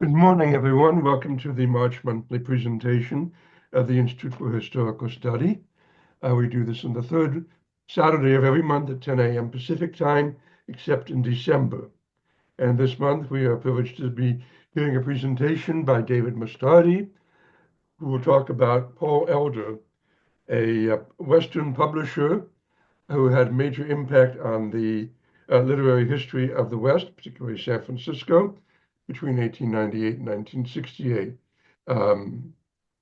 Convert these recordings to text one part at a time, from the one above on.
Good morning, everyone. Welcome to the March monthly presentation of the Institute for Historical Study. We do this on the third Saturday of every month at 10 a.m. Pacific time, except in December. And this month we are privileged to be hearing a presentation by David Mostardi, who will talk about Paul Elder, a Western publisher who had major impact on the literary history of the West, particularly San Francisco, between 1898 and 1968.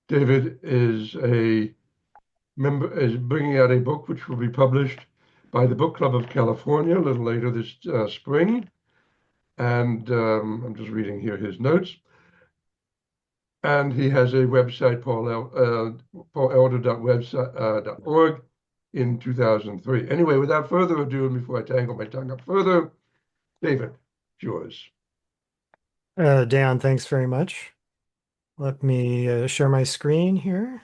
David is bringing out a book which will be published by the Book Club of California a little later this spring. And I'm just reading here his notes. And he has a website, paulelder.org, in 2003. Anyway, without further ado, and before I tangle my tongue up further, David, it's yours. Dan, thanks very much. Let me share my screen here.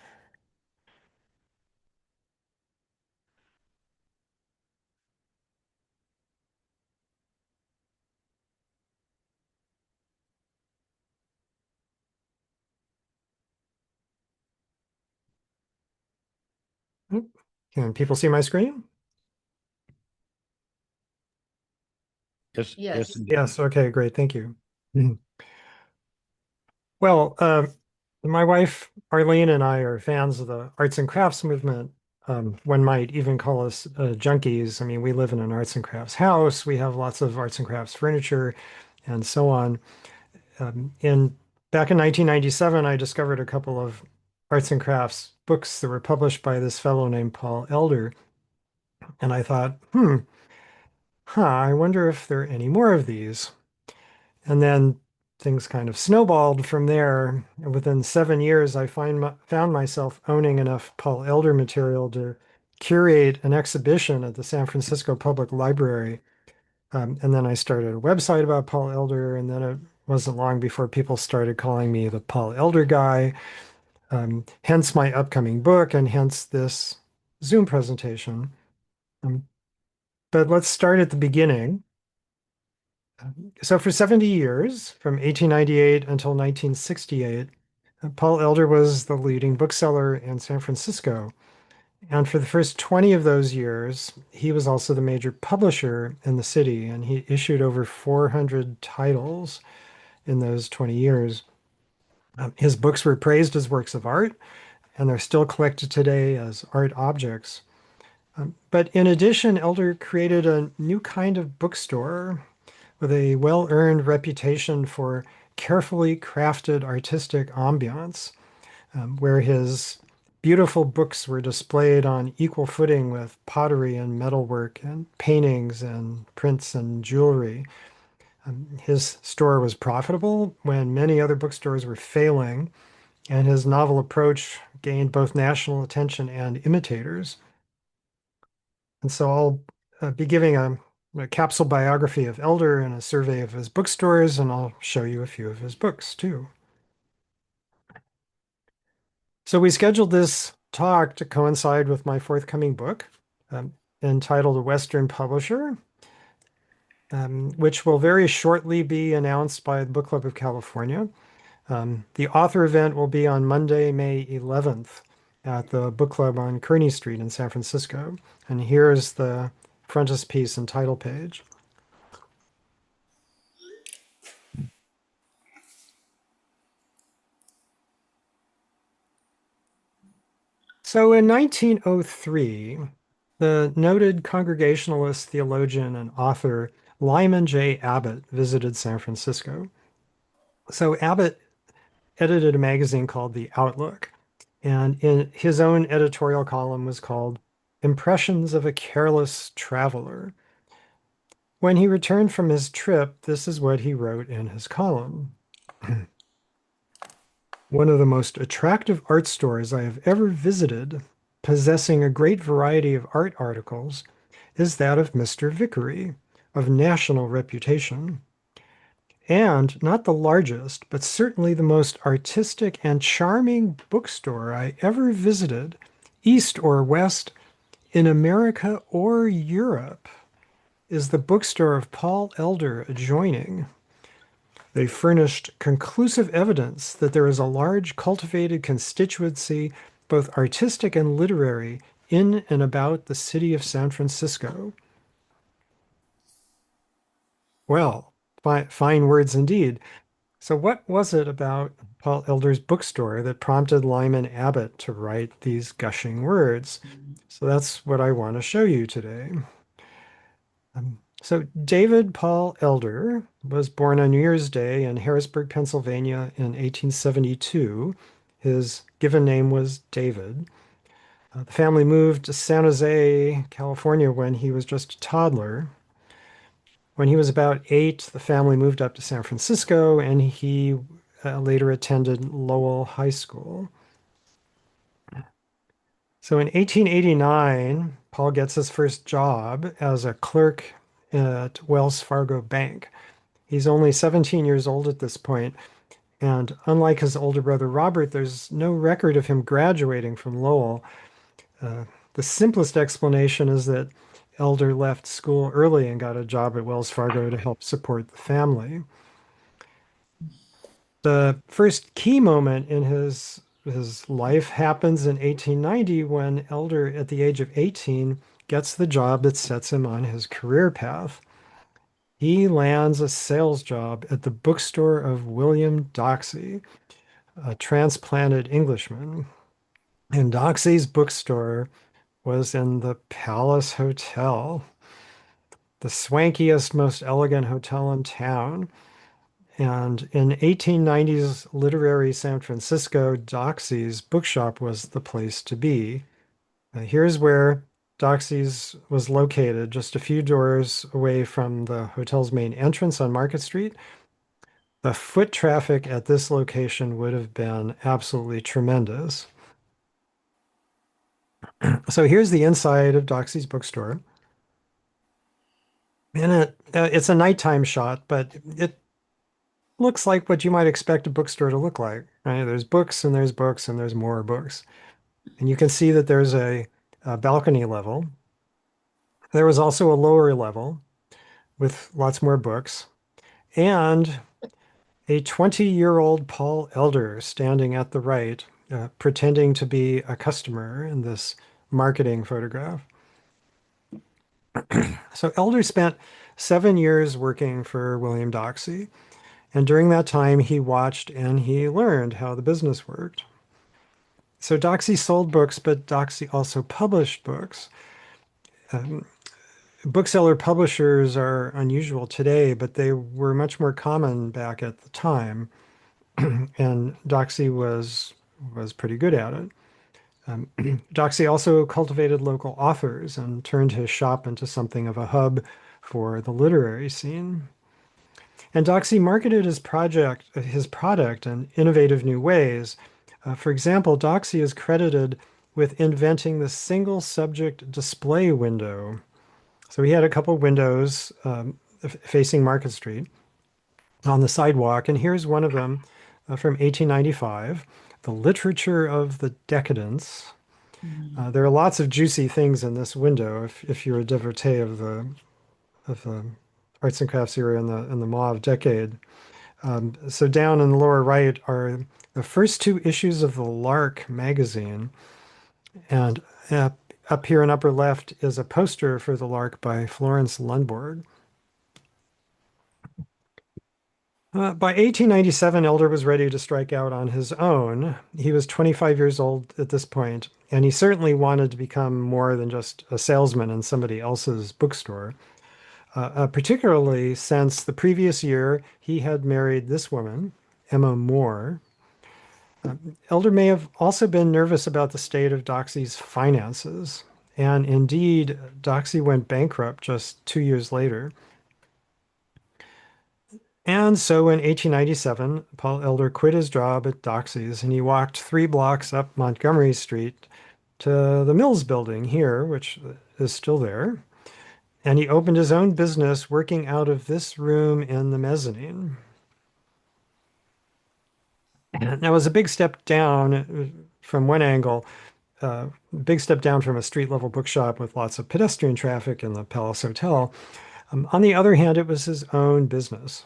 Can people see my screen? Yes. Yes. Yes, okay, great, thank you. Well, my wife Arlene and I are fans of the arts and crafts movement. One might even call us junkies. I mean, we live in an arts and crafts house. We have lots of arts and crafts furniture and so on. Back in 1997, I discovered a couple of arts and crafts books that were published by this fellow named Paul Elder. And I thought, I wonder if there are any more of these. And then things kind of snowballed from there. And within 7 years, I found myself owning enough Paul Elder material to curate an exhibition at the San Francisco Public Library. And then I started a website about Paul Elder, and then it wasn't long before people started calling me the Paul Elder guy, hence my upcoming book, and hence this Zoom presentation. But let's start at the beginning. So for 70 years, from 1898 until 1968, Paul Elder was the leading bookseller in San Francisco. And for the first 20 of those years, he was also the major publisher in the city, and he issued over 400 titles in those 20 years. His books were praised as works of art, and they're still collected today as art objects. But in addition, Elder created a new kind of bookstore with a well-earned reputation for carefully crafted artistic ambience, where his beautiful books were displayed on equal footing with pottery and metalwork and paintings and prints and jewelry. His store was profitable when many other bookstores were failing, and his novel approach gained both national attention and imitators. And so I'll be giving a capsule biography of Elder and a survey of his bookstores, and I'll show you a few of his books too. So we scheduled this talk to coincide with my forthcoming book, entitled A Western Publisher, which will very shortly be announced by the Book Club of California. The author event will be on Monday, May 11th at the Book Club on Kearny Street in San Francisco. And here's the frontispiece and title page. So in 1903, the noted Congregationalist theologian and author Lyman J. Abbott visited San Francisco. So Abbott edited a magazine called The Outlook, and in his own editorial column was called Impressions of a Careless Traveler. When he returned from his trip, this is what he wrote in his column. One of the most attractive art stores I have ever visited, possessing a great variety of art articles, is that of Mr. Vickery, of national reputation. And not the largest, but certainly the most artistic and charming bookstore I ever visited, east or west, in America or Europe, is the bookstore of Paul Elder adjoining. They furnished conclusive evidence that there is a large cultivated constituency, both artistic and literary, in and about the city of San Francisco. Well, fine words indeed. So what was it about Paul Elder's bookstore that prompted Lyman Abbott to write these gushing words? So that's what I want to show you today. So David Paul Elder was born on New Year's Day in Harrisburg, Pennsylvania in 1872. His given name was David. The family moved to San Jose, California when he was just a toddler. When he was about 8, the family moved up to San Francisco, and he later attended Lowell High School. So in 1889, Paul gets his first job as a clerk at Wells Fargo Bank. He's only 17 years old at this point, and unlike his older brother Robert, there's no record of him graduating from Lowell. The simplest explanation is that Elder left school early and got a job at Wells Fargo to help support the family. The first key moment in his life happens in 1890 when Elder, at the age of 18, gets the job that sets him on his career path. He lands a sales job at the bookstore of William Doxey, a transplanted Englishman. And Doxey's bookstore was in the Palace Hotel, the swankiest, most elegant hotel in town. And in 1890s literary San Francisco, Doxey's bookshop was the place to be. Here's where Doxey's was located, just a few doors away from the hotel's main entrance on Market Street. The foot traffic at this location would have been absolutely tremendous. So here's the inside of Doxey's bookstore. And it's a nighttime shot, but it looks like what you might expect a bookstore to look like, right? There's books and there's books and there's more books. And you can see that there's a balcony level. There was also a lower level with lots more books and a 20-year-old Paul Elder standing at the right, pretending to be a customer in this marketing photograph. So Elder spent 7 years working for William Doxey. And during that time, he watched and he learned how the business worked. So Doxey sold books, but Doxey also published books. Bookseller publishers are unusual today, but they were much more common back at the time. And Doxey was pretty good at it. Doxey also cultivated local authors and turned his shop into something of a hub for the literary scene. And Doxey marketed his product in innovative new ways. For example, Doxey is credited with inventing the single subject display window. So he had a couple windows facing Market Street on the sidewalk, and here's one of them from 1895, The Literature of the Decadence. There are lots of juicy things in this window if you're a devotee of the arts and crafts era in the mauve decade. So down in the lower right are the first 2 issues of the Lark magazine. And up here in upper left is a poster for the Lark by Florence Lundborg. By 1897, Elder was ready to strike out on his own. He was 25 years old at this point, and he certainly wanted to become more than just a salesman in somebody else's bookstore. Particularly since the previous year he had married this woman, Emma Moore. Elder may have also been nervous about the state of Doxey's finances, and indeed, Doxey went bankrupt just 2 years later. And so in 1897, Paul Elder quit his job at Doxey's and he walked 3 blocks up Montgomery Street to the Mills building here, which is still there. And he opened his own business working out of this room in the mezzanine. Now, it was a big step down from one angle, big step down from a street level bookshop with lots of pedestrian traffic in the Palace Hotel. On the other hand, it was his own business.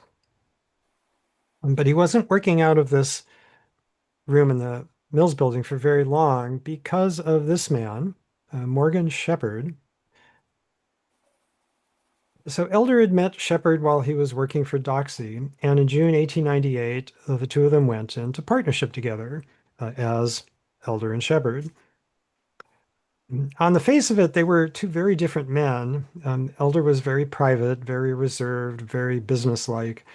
But he wasn't working out of this room in the Mills building for very long because of this man, Morgan Shepherd. So Elder had met Shepherd while he was working for Doxy, and in June 1898, the two of them went into partnership together as Elder and Shepherd. On the face of it, they were two very different men. Elder was very private, very reserved, very businesslike.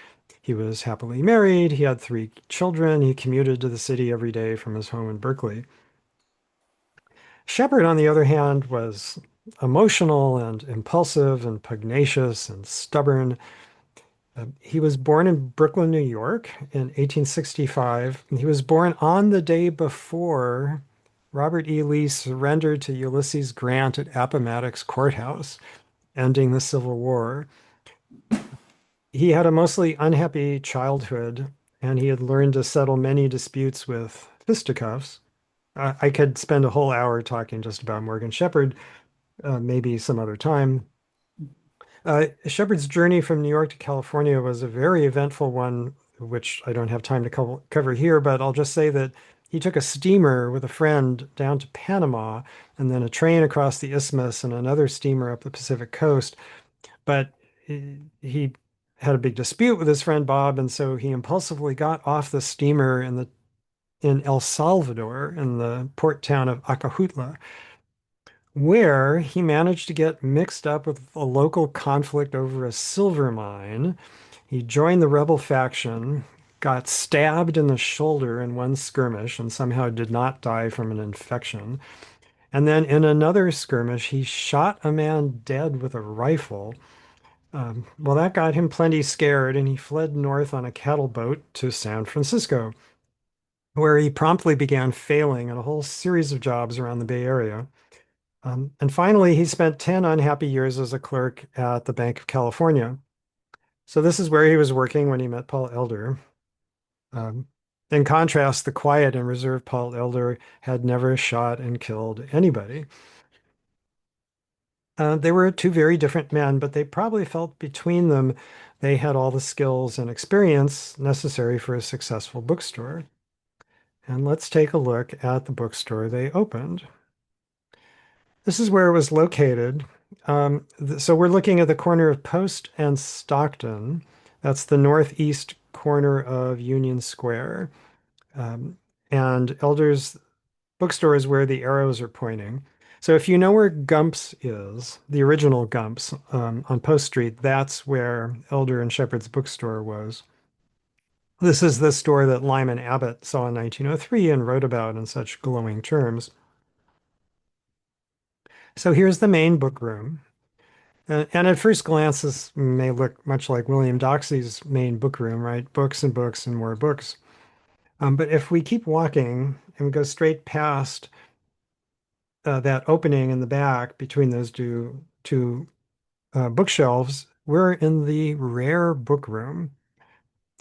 He was happily married. He had 3 children. He commuted to the city every day from his home in Berkeley. Shepherd, on the other hand, was emotional and impulsive and pugnacious and stubborn. He was born in Brooklyn, New York in 1865. He was born on the day before Robert E. Lee surrendered to Ulysses Grant at Appomattox Courthouse, ending the Civil War. He had a mostly unhappy childhood, and he had learned to settle many disputes with fisticuffs. I could spend a whole hour talking just about Morgan Shepherd, maybe some other time. Shepherd's journey from New York to California was a very eventful one, which I don't have time to cover here, but I'll just say that he took a steamer with a friend down to Panama, and then a train across the isthmus and another steamer up the Pacific coast. But he had a big dispute with his friend Bob, and so he impulsively got off the steamer in El Salvador, in the port town of Acajutla, where he managed to get mixed up with a local conflict over a silver mine. He joined the rebel faction, got stabbed in the shoulder in one skirmish, and somehow did not die from an infection. And then in another skirmish, he shot a man dead with a rifle. Well, that got him plenty scared, and he fled north on a cattle boat to San Francisco, where he promptly began failing at a whole series of jobs around the Bay Area. And finally, he spent 10 unhappy years as a clerk at the Bank of California. So this is where he was working when he met Paul Elder. In contrast, the quiet and reserved Paul Elder had never shot and killed anybody. They were two very different men, but they probably felt between them they had all the skills and experience necessary for a successful bookstore. And let's take a look at the bookstore they opened. This is where it was located. So we're looking at the corner of Post and Stockton. That's the northeast corner of Union Square. And Elder's bookstore is where the arrows are pointing. So if you know where Gump's is, the original Gump's on Post Street, that's where Elder and Shepherd's bookstore was. This is the store that Lyman Abbott saw in 1903 and wrote about in such glowing terms. So here's the main book room. And at first glance, this may look much like William Doxey's main book room, right? Books and books and more books. But if we keep walking and we go straight past that opening in the back between those two bookshelves, we're in the rare book room.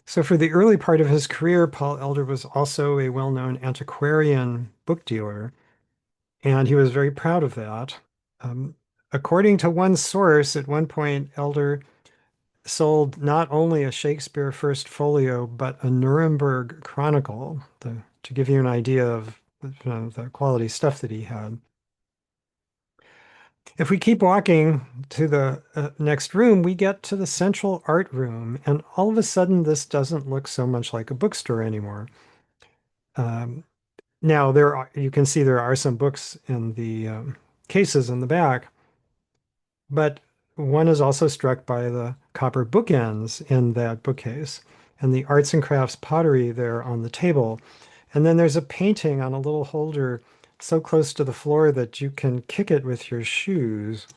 So for the early part of his career, Paul Elder was also a well-known antiquarian book dealer, and he was very proud of that. According to one source, at one point, Elder sold not only a Shakespeare First Folio, but a Nuremberg Chronicle, to give you an idea of the quality stuff that he had. If we keep walking to the next room, we get to the central art room, and all of a sudden, this doesn't look so much like a bookstore anymore. Now, you can see there are some books in the cases in the back, but one is also struck by the copper bookends in that bookcase and the arts and crafts pottery there on the table. And then there's a painting on a little holder so close to the floor that you can kick it with your shoes.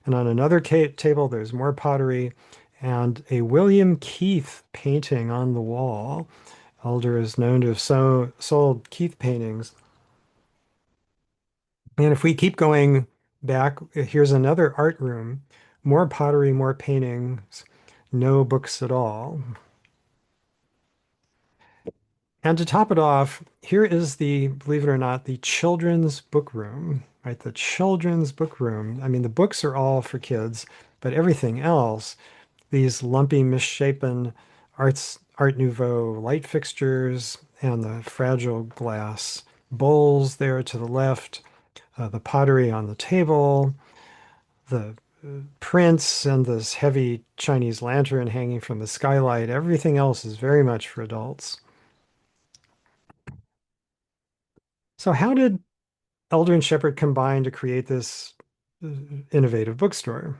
And on another table, there's more pottery and a William Keith painting on the wall. Elder is known to have sold Keith paintings. And if we keep going back, here's another art room, more pottery, more paintings, no books at all. And to top it off, here is believe it or not, the children's book room, right? The children's book room. I mean, the books are all for kids, but everything else, these lumpy, misshapen arts Art Nouveau light fixtures and the fragile glass bowls there to the left, the pottery on the table, the prints and this heavy Chinese lantern hanging from the skylight. Everything else is very much for adults. So how did Elder and Shepherd combine to create this innovative bookstore?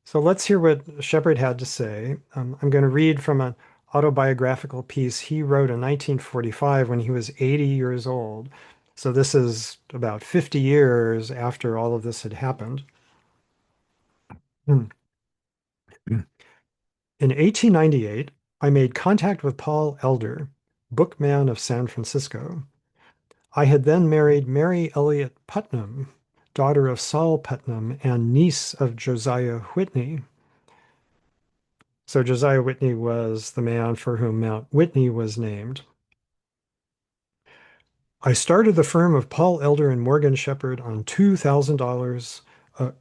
So let's hear what Shepherd had to say. I'm going to read from an autobiographical piece he wrote in 1945 when he was 80 years old. So this is about 50 years after all of this had happened. Hmm. In 1898, I made contact with Paul Elder, bookman of San Francisco. I had then married Mary Elliott Putnam, daughter of Saul Putnam and niece of Josiah Whitney. So Josiah Whitney was the man for whom Mount Whitney was named. I started the firm of Paul Elder and Morgan Shepherd on $2,000,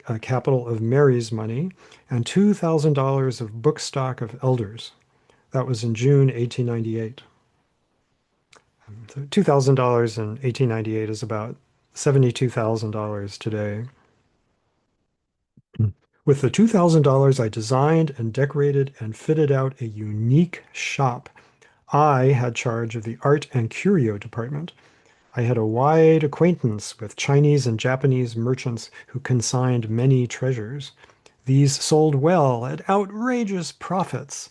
a capital of Mary's money, and $2,000 of book stock of Elder's. That was in June 1898. So $2,000 in 1898 is about $72,000 today. With the $2,000, I designed and decorated and fitted out a unique shop. I had charge of the art and curio department. I had a wide acquaintance with Chinese and Japanese merchants who consigned many treasures. These sold well at outrageous profits.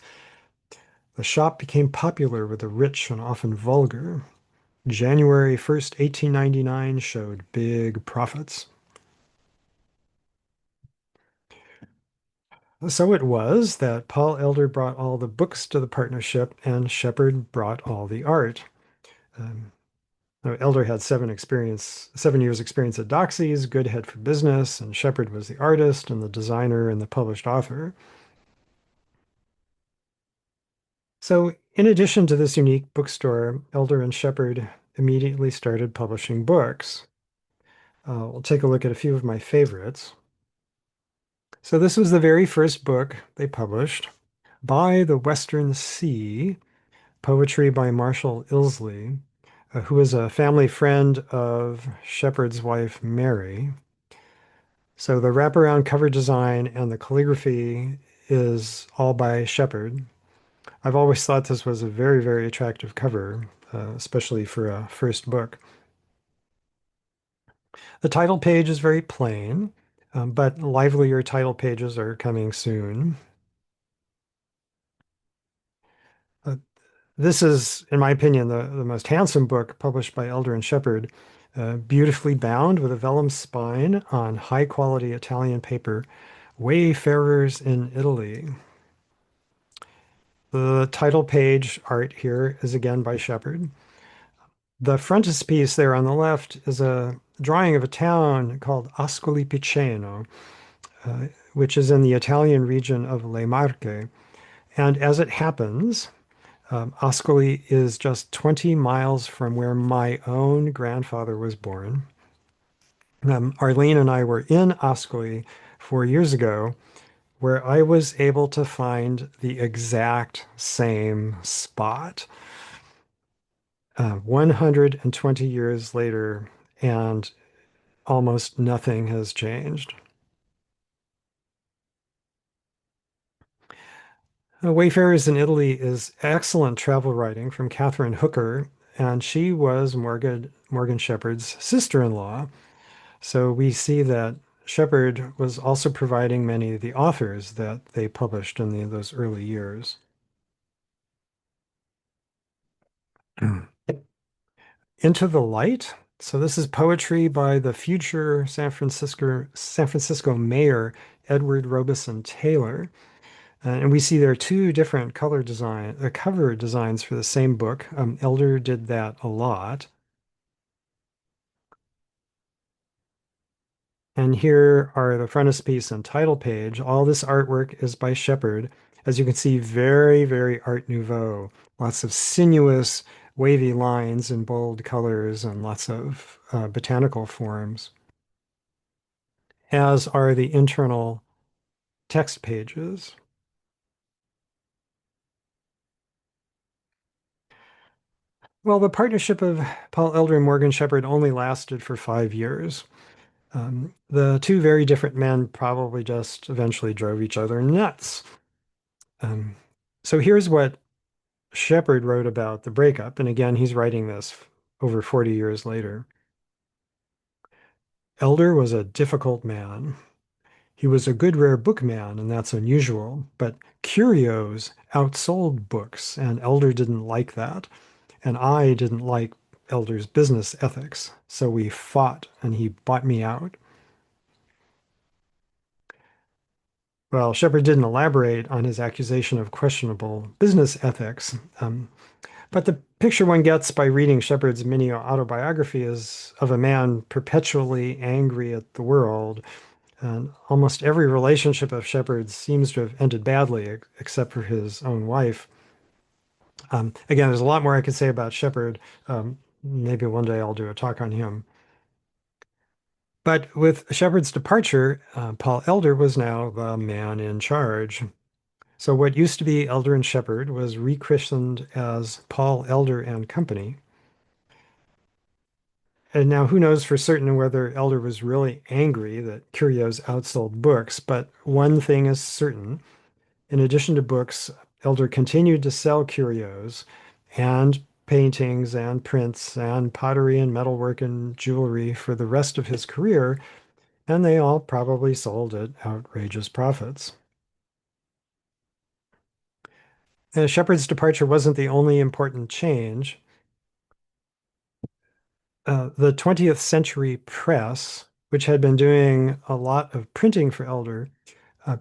The shop became popular with the rich and often vulgar. January 1st, 1899 showed big profits. So it was that Paul Elder brought all the books to the partnership and Shepherd brought all the art. Um, Elder had 7 years experience at Doxy's, good head for business, and Shepherd was the artist and the designer and the published author. So in addition to this unique bookstore, Elder and Shepherd immediately started publishing books. We'll take a look at a few of my favorites. So this was the very first book they published, By the Western Sea, poetry by Marshall Ilsley, who was a family friend of Shepherd's wife, Mary. So the wraparound cover design and the calligraphy is all by Shepherd. I've always thought this was a very, very attractive cover, especially for a first book. The title page is very plain, but livelier title pages are coming soon. Uh, this is, in my opinion, the most handsome book published by Elder and Shepherd, beautifully bound with a vellum spine on high-quality Italian paper, Wayfarers in Italy. The title page art here is again by Shepherd. The frontispiece there on the left is a drawing of a town called Ascoli Piceno, which is in the Italian region of Le Marche. And as it happens, Ascoli is just 20 miles from where my own grandfather was born. Arlene and I were in Ascoli 4 years ago, where I was able to find the exact same spot. 120 years later, and almost nothing has changed. Wayfarers in Italy is excellent travel writing from Catherine Hooker, and she was Morgan Shepherd's sister-in-law. So we see that Shepherd was also providing many of the authors that they published in those early years. Into the Light. So this is poetry by the future San Francisco mayor, Edward Robeson Taylor. And we see there are two different cover designs for the same book. Elder did that a lot. And here are the frontispiece and title page. All this artwork is by Shepherd. As you can see, very, very Art Nouveau. Lots of sinuous, wavy lines in bold colors and lots of botanical forms, as are the internal text pages. Well, the partnership of Paul Elder and Morgan Shepherd only lasted for 5 years. The two very different men probably just eventually drove each other nuts. Um, so here's what Shepherd wrote about the breakup. And again, he's writing this over 40 years later. Elder was a difficult man. He was a good rare bookman, and that's unusual, but curios outsold books, and Elder didn't like that. And I didn't like Elder's business ethics. So we fought, and he bought me out. Well, Shepherd didn't elaborate on his accusation of questionable business ethics, but the picture one gets by reading Shepherd's mini autobiography is of a man perpetually angry at the world. And almost every relationship of Shepherd's seems to have ended badly, except for his own wife. Again, there's a lot more I could say about Shepherd. Maybe one day I'll do a talk on him. But with Shepherd's departure, Paul Elder was now the man in charge. So what used to be Elder and Shepherd was rechristened as Paul Elder and Company. And now who knows for certain whether Elder was really angry that curios outsold books, but one thing is certain. In addition to books, Elder continued to sell curios and paintings and prints and pottery and metalwork and jewelry for the rest of his career, and they all probably sold at outrageous profits. Shepherd's departure wasn't the only important change. The 20th Century Press, which had been doing a lot of printing for Elder,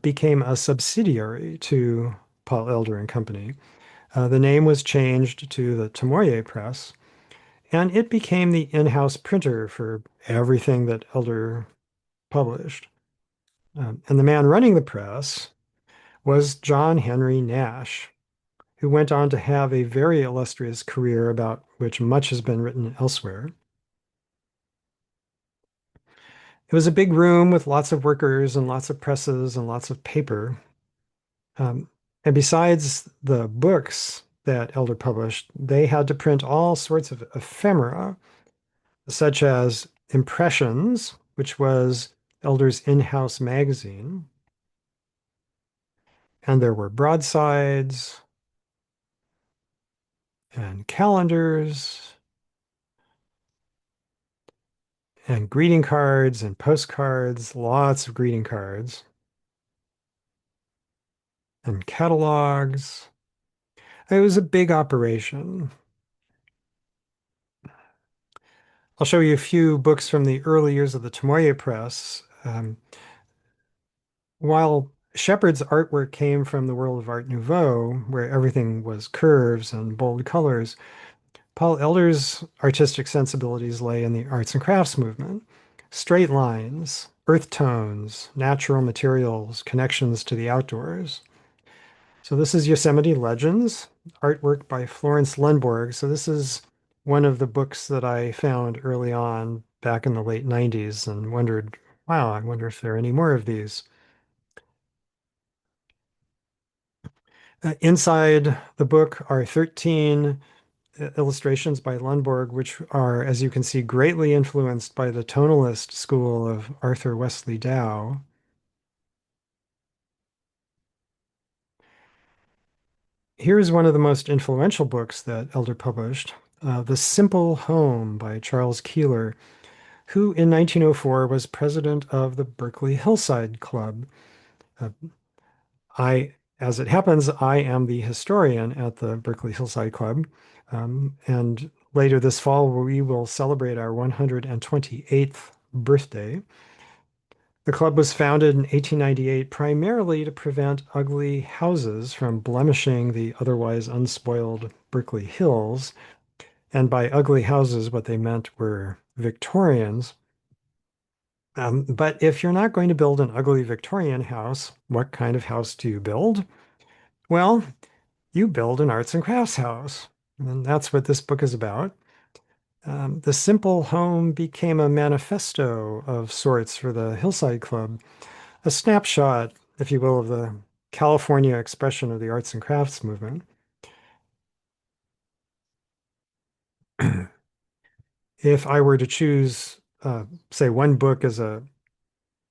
became a subsidiary to Paul Elder and Company. The name was changed to the 𝘗𝘧𝘴𝘵 Press, and it became the in-house printer for everything that Elder published. And the man running the press was John Henry Nash, who went on to have a very illustrious career about which much has been written elsewhere. It was a big room with lots of workers and lots of presses and lots of paper. And besides the books that Elder published, they had to print all sorts of ephemera, such as Impressions, which was Elder's in-house magazine. And there were broadsides and calendars and greeting cards and postcards, lots of greeting cards and catalogs. It was a big operation. I'll show you a few books from the early years of the 𝘗𝘧𝘴 Press. While Shepherd's artwork came from the world of Art Nouveau, where everything was curves and bold colors, Paul Elder's artistic sensibilities lay in the arts and crafts movement. Straight lines, earth tones, natural materials, connections to the outdoors. So this is Yosemite Legends, artwork by Florence Lundborg. So this is one of the books that I found early on back in the late 90s and wondered, wow, I wonder if there are any more of these. Inside the book are 13 illustrations by Lundborg, which are, as you can see, greatly influenced by the tonalist school of Arthur Wesley Dow. Here's one of the most influential books that Elder published, The Simple Home by Charles Keeler, who in 1904 was president of the Berkeley Hillside Club. As it happens, I am the historian at the Berkeley Hillside Club, and later this fall we will celebrate our 128th birthday. The club was founded in 1898 primarily to prevent ugly houses from blemishing the otherwise unspoiled Berkeley Hills. And by ugly houses, what they meant were Victorians. But if you're not going to build an ugly Victorian house, what kind of house do you build? Well, you build an arts and crafts house. And that's what this book is about. The Simple Home became a manifesto of sorts for the Hillside Club, a snapshot, if you will, of the California expression of the arts and crafts movement. If I were to choose, say, one book as a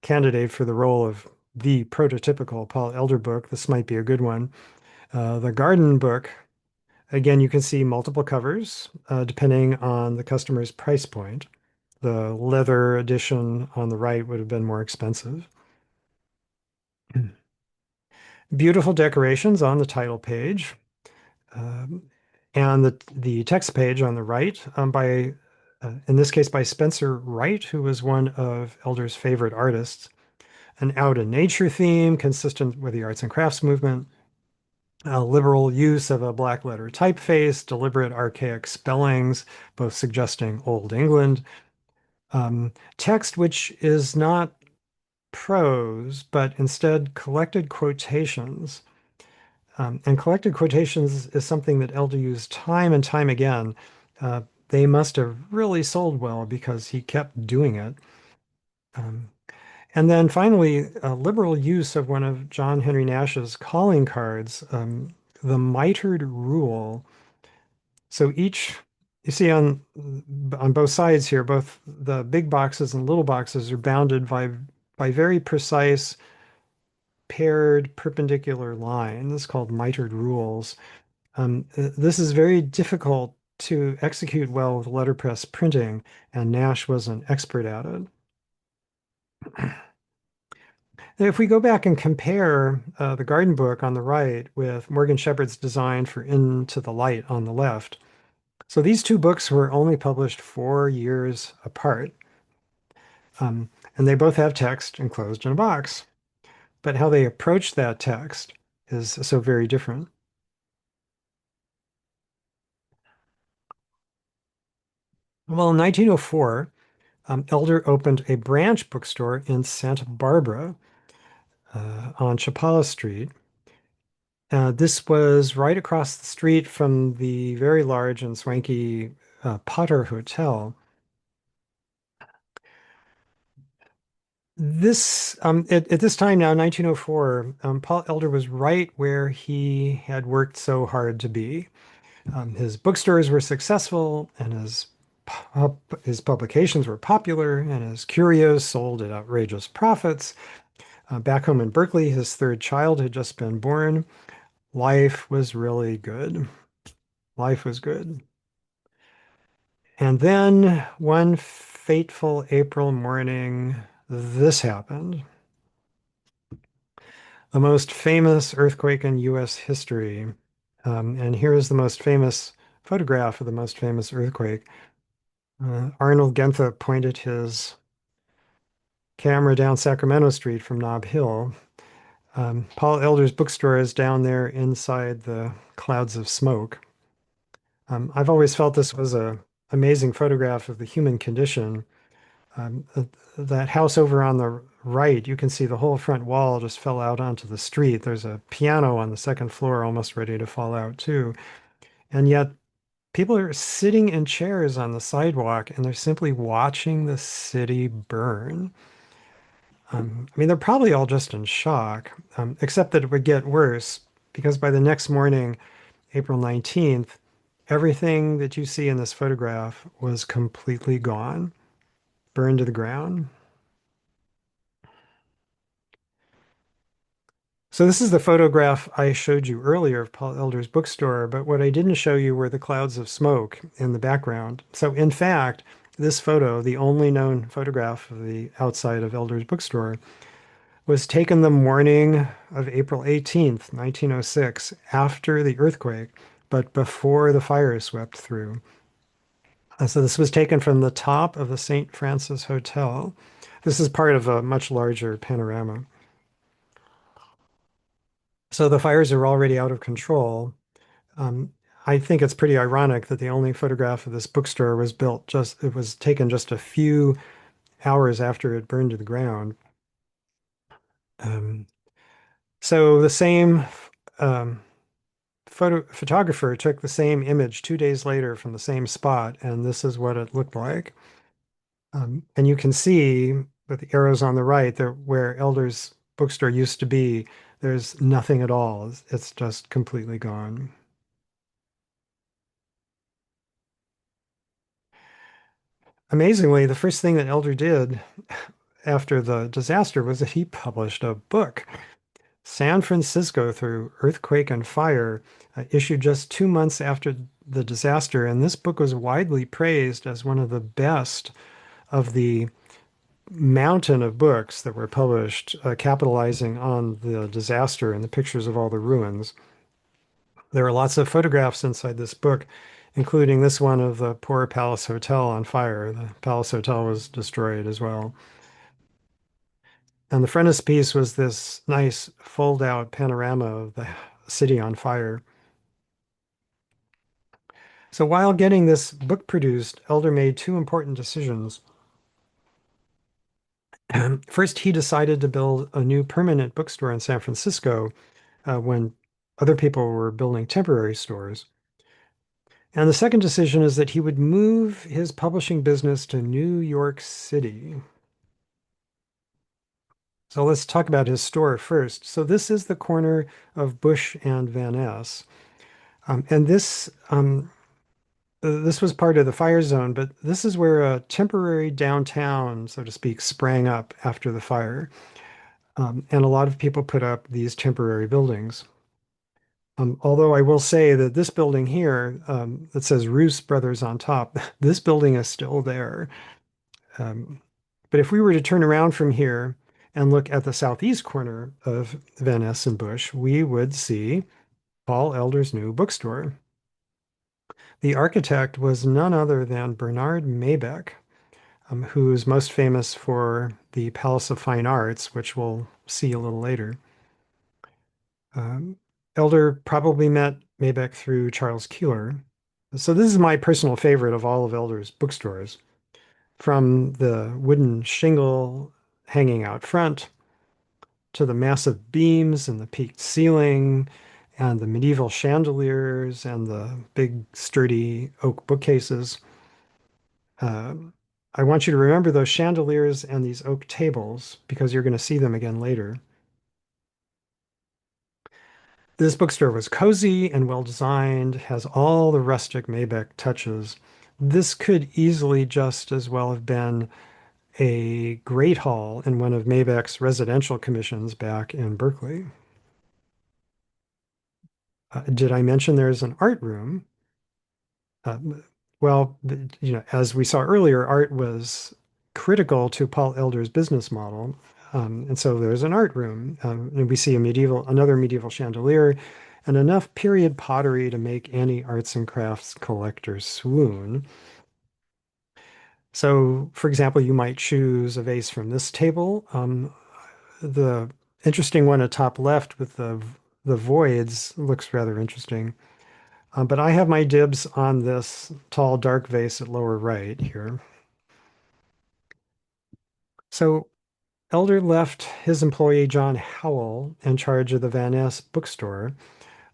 candidate for the role of the prototypical Paul Elder book, this might be a good one. The garden book, again, you can see multiple covers depending on the customer's price point. The leather edition on the right would have been more expensive. Beautiful decorations on the title page. Um, and the text page on the right by, in this case, by Spencer Wright, who was one of Elder's favorite artists. An out in nature theme consistent with the arts and crafts movement. A liberal use of a black letter typeface, deliberate archaic spellings, both suggesting Old England. Text which is not prose, but instead collected quotations. And collected quotations is something that Elder used time and time again. They must have really sold well because he kept doing it. And then finally, a liberal use of one of John Henry Nash's calling cards, the mitered rule. So each, you see on both sides here, both the big boxes and little boxes are bounded by very precise paired perpendicular lines called mitered rules. This is very difficult to execute well with letterpress printing, and Nash was an expert at it. If we go back and compare the garden book on the right with Morgan Shepherd's design for Into the Light on the left, so these two books were only published 4 years apart, and they both have text enclosed in a box. But how they approach that text is so very different. Well, in 1904, Elder opened a branch bookstore in Santa Barbara on Chapala Street. This was right across the street from the very large and swanky Potter Hotel. This at this time now, 1904, Paul Elder was right where he had worked so hard to be. His bookstores were successful, and his publications were popular, and his curios sold at outrageous profits. Back home in Berkeley, his third child had just been born. Life was really good. Life was good. And then one fateful April morning, this happened. The most famous earthquake in US history. And here is the most famous photograph of the most famous earthquake. Arnold Genthe pointed his camera down Sacramento Street from Nob Hill. Paul Elder's bookstore is down there inside the clouds of smoke. I've always felt this was an amazing photograph of the human condition. Um, uh, that house over on the right, you can see the whole front wall just fell out onto the street. There's a piano on the second floor almost ready to fall out too. And yet people are sitting in chairs on the sidewalk and they're simply watching the city burn. I mean, they're probably all just in shock, except that it would get worse because by the next morning, April 19th, everything that you see in this photograph was completely gone, burned to the ground. So this is the photograph I showed you earlier of Paul Elder's bookstore, but what I didn't show you were the clouds of smoke in the background. So in fact, this photo, the only known photograph of the outside of Elder's bookstore, was taken the morning of April 18th, 1906, after the earthquake, but before the fire swept through. So this was taken from the top of the St. Francis Hotel. This is part of a much larger panorama. So the fires are already out of control. Um, I think it's pretty ironic that the only photograph of this bookstore was it was taken just a few hours after it burned to the ground. Um, so the same um, photographer took the same image 2 days later from the same spot, and this is what it looked like. And you can see with the arrows on the right there where Elder's bookstore used to be, there's nothing at all. It's just completely gone. Amazingly, the first thing that Elder did after the disaster was that he published a book. San Francisco Through Earthquake and Fire, issued just 2 months after the disaster, and this book was widely praised as one of the best of the mountain of books that were published, capitalizing on the disaster and the pictures of all the ruins. There are lots of photographs inside this book, including this one of the poor Palace Hotel on fire. The Palace Hotel was destroyed as well. And the frontispiece was this nice fold-out panorama of the city on fire. So while getting this book produced, Elder made two important decisions. First, he decided to build a new permanent bookstore in San Francisco when other people were building temporary stores. And the second decision is that he would move his publishing business to New York City. So let's talk about his store first. So this is the corner of Bush and Van Ness. And this was part of the fire zone, but this is where a temporary downtown, so to speak, sprang up after the fire. And a lot of people put up these temporary buildings. Although I will say that this building here, that says Roos Brothers on top, this building is still there. But if we were to turn around from here and look at the southeast corner of Van Ness and Bush, we would see Paul Elder's new bookstore. The architect was none other than Bernard Maybeck, who's most famous for the Palace of Fine Arts, which we'll see a little later. Elder probably met Maybeck through Charles Keeler. So this is my personal favorite of all of Elder's bookstores. From the wooden shingle hanging out front to the massive beams and the peaked ceiling and the medieval chandeliers and the big sturdy oak bookcases. I want you to remember those chandeliers and these oak tables because you're going to see them again later. This bookstore was cozy and well designed, has all the rustic Maybeck touches. This could easily just as well have been a great hall in one of Maybeck's residential commissions back in Berkeley. Did I mention there's an art room? Well, as we saw earlier, art was critical to Paul Elder's business model. And so there's an art room, and we see another medieval chandelier, and enough period pottery to make any arts and crafts collector swoon. So, for example, you might choose a vase from this table. The interesting one at top left with the voids looks rather interesting. But I have my dibs on this tall, dark vase at lower right here. So Elder left his employee, John Howell, in charge of the Van Ness bookstore.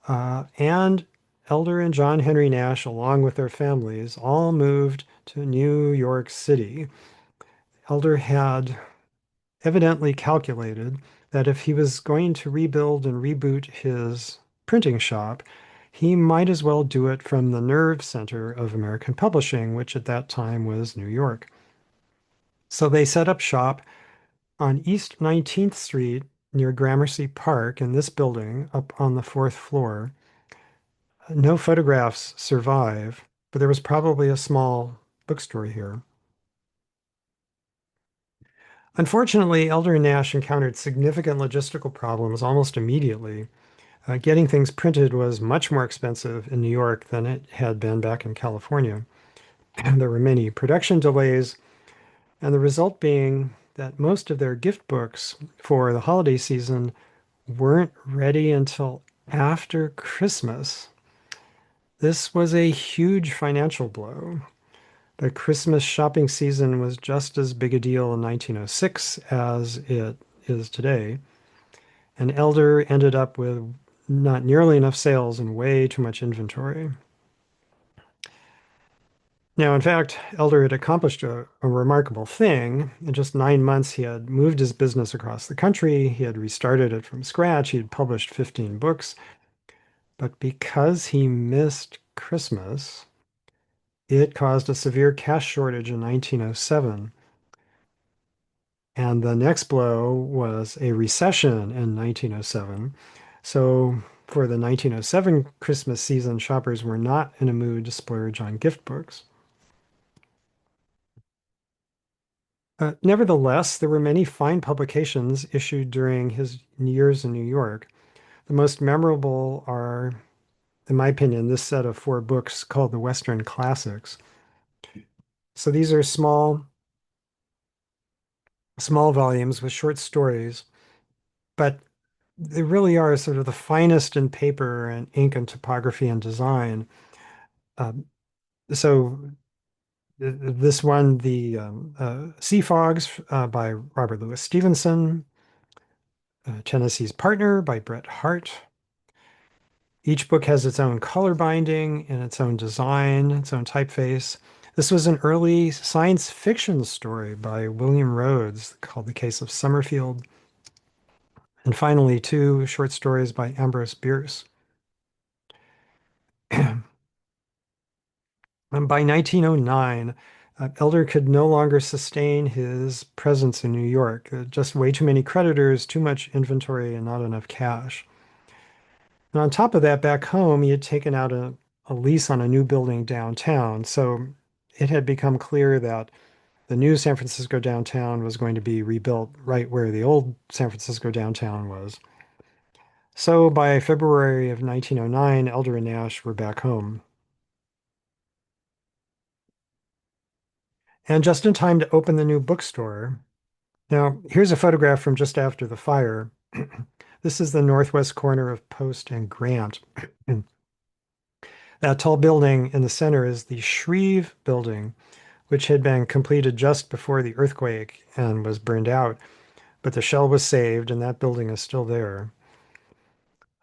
And Elder and John Henry Nash, along with their families, all moved to New York City. Elder had evidently calculated that if he was going to rebuild and reboot his printing shop, he might as well do it from the nerve center of American publishing, which at that time was New York. So they set up shop on East 19th Street near Gramercy Park in this building up on the fourth floor. No photographs survive, but there was probably a small bookstore here. Unfortunately, Elder and Nash encountered significant logistical problems almost immediately. Getting things printed was much more expensive in New York than it had been back in California. And there were many production delays, and the result being that most of their gift books for the holiday season weren't ready until after Christmas. This was a huge financial blow. The Christmas shopping season was just as big a deal in 1906 as it is today. And Elder ended up with not nearly enough sales and way too much inventory. Now, in fact, Elder had accomplished a remarkable thing. In just 9 months, he had moved his business across the country. He had restarted it from scratch. He had published 15 books. But because he missed Christmas, It caused a severe cash shortage in 1907. And the next blow was a recession in 1907. So for the 1907 Christmas season, shoppers were not in a mood to splurge on gift books. Nevertheless, there were many fine publications issued during his years in New York. The most memorable are, in my opinion, this set of 4 books called the Western Classics. So these are small volumes with short stories, but they really are sort of the finest in paper and ink and typography and design. Um, so this one, the Sea Fogs by Robert Louis Stevenson, Tennessee's Partner by Bret Harte. Each book has its own color binding and its own design, its own typeface. This was an early science fiction story by William Rhodes called The Case of Summerfield. And finally, 2 short stories by Ambrose Bierce. And by 1909, Elder could no longer sustain his presence in New York. Just way too many creditors, too much inventory, and not enough cash. And on top of that, back home, he had taken out a lease on a new building downtown. So it had become clear that the new San Francisco downtown was going to be rebuilt right where the old San Francisco downtown was. So by February of 1909, Elder and Nash were back home. And just in time to open the new bookstore. Now, here's a photograph from just after the fire. This is the northwest corner of Post and Grant. That tall building in the center is the Shreve building, which had been completed just before the earthquake and was burned out. But the shell was saved, and that building is still there.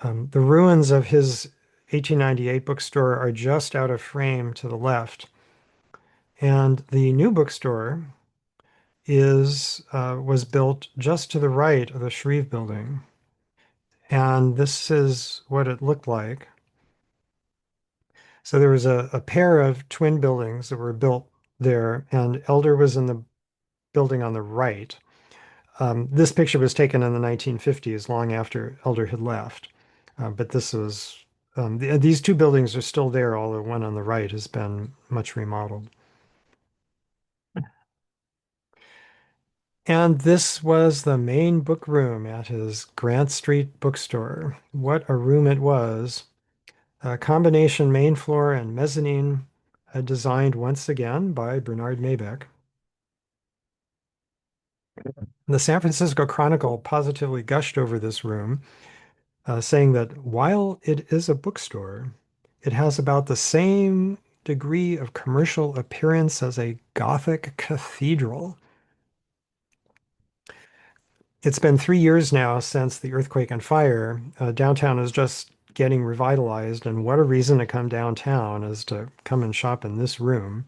The ruins of his 1898 bookstore are just out of frame to the left. And the new bookstore was built just to the right of the Shreve building. And this is what it looked like. So there was a pair of twin buildings that were built there, and Elder was in the building on the right. This picture was taken in the 1950s, long after Elder had left. But this was, these 2 buildings are still there, although one on the right has been much remodeled. And this was the main book room at his Grant Street bookstore. What a room it was. A combination main floor and mezzanine, designed once again by Bernard Maybeck. The San Francisco Chronicle positively gushed over this room, saying that while it is a bookstore, it has about the same degree of commercial appearance as a Gothic cathedral. It's been 3 years now since the earthquake and fire. Downtown is just getting revitalized, and what a reason to come downtown is to come and shop in this room.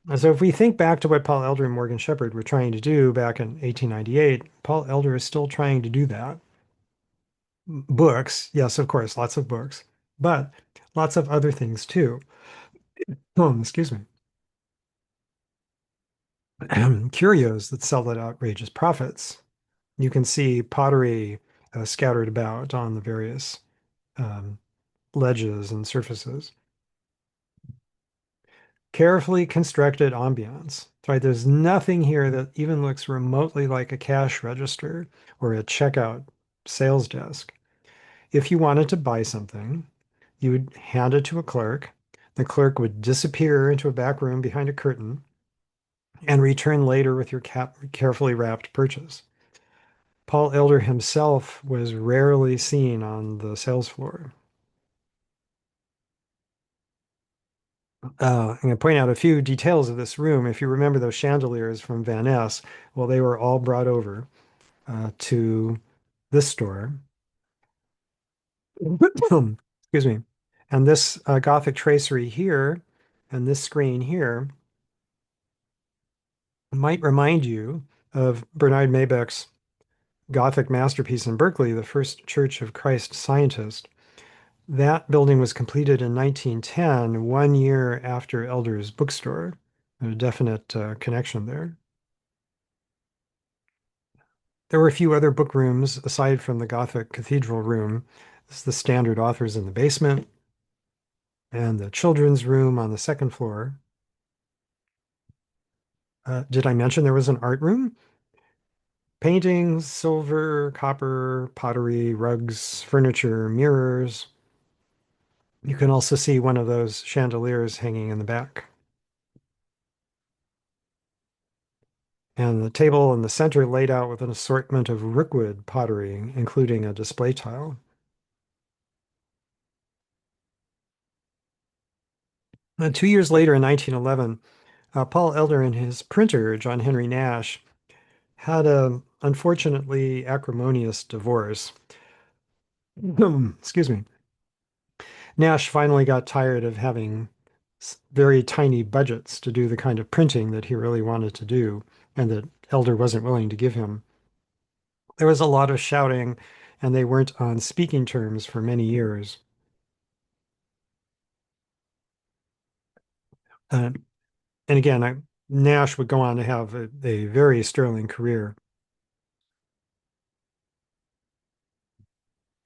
And so if we think back to what Paul Elder and Morgan Shepherd were trying to do back in 1898, Paul Elder is still trying to do that. Books, yes, of course, lots of books, but lots of other things too. Oh, excuse me. Curios that sell at outrageous profits. You can see pottery scattered about on the various um, ledges and surfaces. Carefully constructed ambience, right? There's nothing here that even looks remotely like a cash register or a checkout sales desk. If you wanted to buy something, you would hand it to a clerk. The clerk would disappear into a back room behind a curtain and return later with your carefully wrapped purchase. Paul Elder himself was rarely seen on the sales floor. I'm going to point out a few details of this room. If you remember those chandeliers from Van Ness, well, they were all brought over to this store. Excuse me. And this Gothic tracery here and this screen here might remind you of Bernard Maybeck's Gothic masterpiece in Berkeley, the First Church of Christ Scientist. That building was completed in 1910, 1 year after Elder's bookstore. A definite connection there. There were a few other book rooms aside from the Gothic cathedral room. This is the standard authors in the basement and the children's room on the second floor. Did I mention there was an art room? Paintings, silver, copper, pottery, rugs, furniture, mirrors. You can also see one of those chandeliers hanging in the back. And the table in the center laid out with an assortment of rookwood pottery, including a display tile. And 2 years later, in 1911, Paul Elder and his printer, John Henry Nash, had a unfortunately acrimonious divorce. Excuse me. Nash finally got tired of having very tiny budgets to do the kind of printing that he really wanted to do and that Elder wasn't willing to give him. There was a lot of shouting, and they weren't on speaking terms for many years. And again, Nash would go on to have a very sterling career.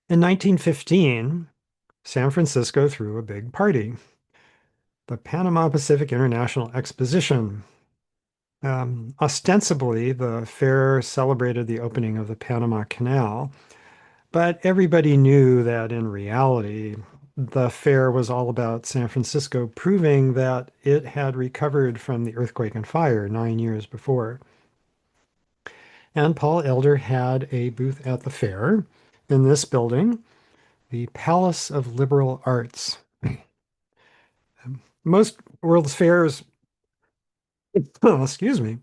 In 1915, San Francisco threw a big party, the Panama Pacific International Exposition. Ostensibly, the fair celebrated the opening of the Panama Canal, but everybody knew that in reality, the fair was all about San Francisco proving that it had recovered from the earthquake and fire 9 years before. And Paul Elder had a booth at the fair in this building, the Palace of Liberal Arts. Most World's Fairs, oh, excuse me,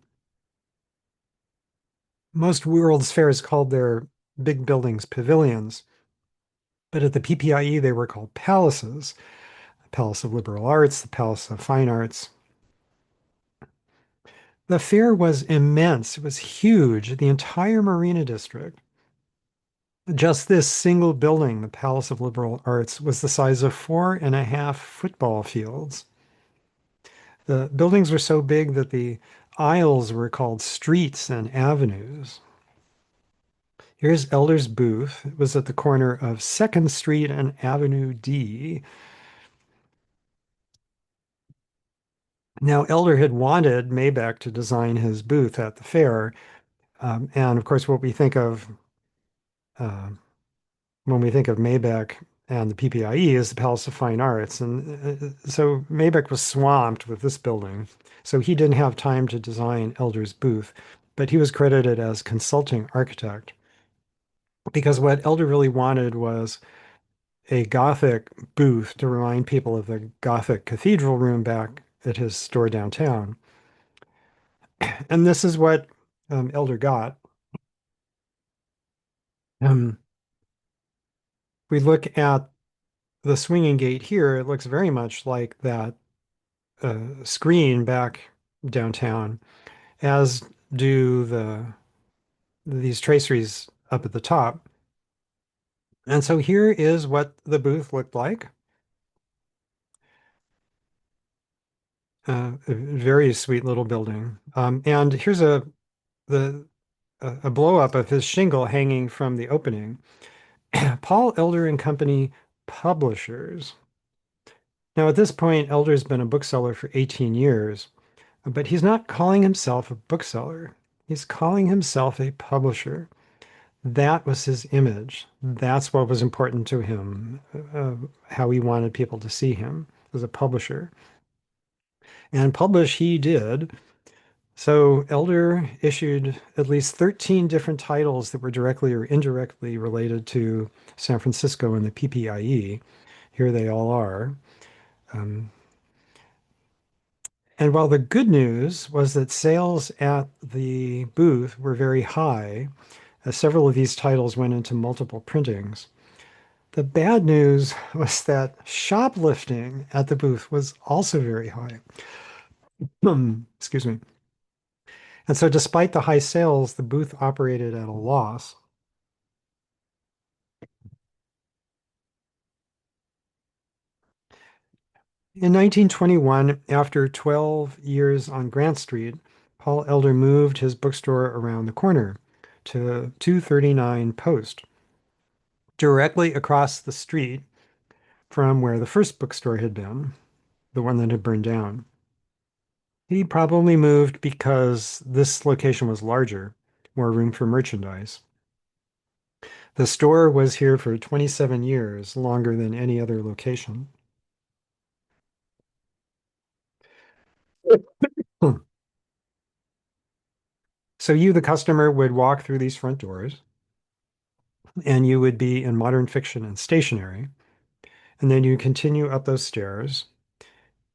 most World's Fairs called their big buildings pavilions, but at the PPIE they were called palaces. The Palace of Liberal Arts, the Palace of Fine Arts. The fair was immense. It was huge. The entire Marina District. Just this single building, the Palace of Liberal Arts, was the size of 4.5 football fields. The buildings were so big that the aisles were called streets and avenues. Here's Elder's booth. It was at the corner of 2nd Street and Avenue D. Now, Elder had wanted Maybeck to design his booth at the fair. And of course, what we think of when we think of Maybeck and the PPIE is the Palace of Fine Arts. And so Maybeck was swamped with this building. So he didn't have time to design Elder's booth, but he was credited as consulting architect. Because what Elder really wanted was a Gothic booth to remind people of the Gothic cathedral room back at his store downtown. And this is what Elder got. We look at the swinging gate here, it looks very much like that screen back downtown, as do these traceries up at the top. And so here is what the booth looked like. A very sweet little building. And here's a blow up of his shingle hanging from the opening. Paul Elder and Company Publishers. Now, at this point, Elder's been a bookseller for 18 years, but he's not calling himself a bookseller. He's calling himself a publisher. That was his image. That's what was important to him, how he wanted people to see him as a publisher. And publish he did. So Elder issued at least 13 different titles that were directly or indirectly related to San Francisco and the PPIE. Here they all are. And while the good news was that sales at the booth were very high, several of these titles went into multiple printings. The bad news was that shoplifting at the booth was also very high. Excuse me. And so despite the high sales, the booth operated at a loss. In 1921, after 12 years on Grant Street, Paul Elder moved his bookstore around the corner to 239 Post, directly across the street from where the first bookstore had been, the one that had burned down. He probably moved because this location was larger, more room for merchandise. The store was here for 27 years, longer than any other location. So you, the customer, would walk through these front doors, and you would be in modern fiction and stationery. And then you continue up those stairs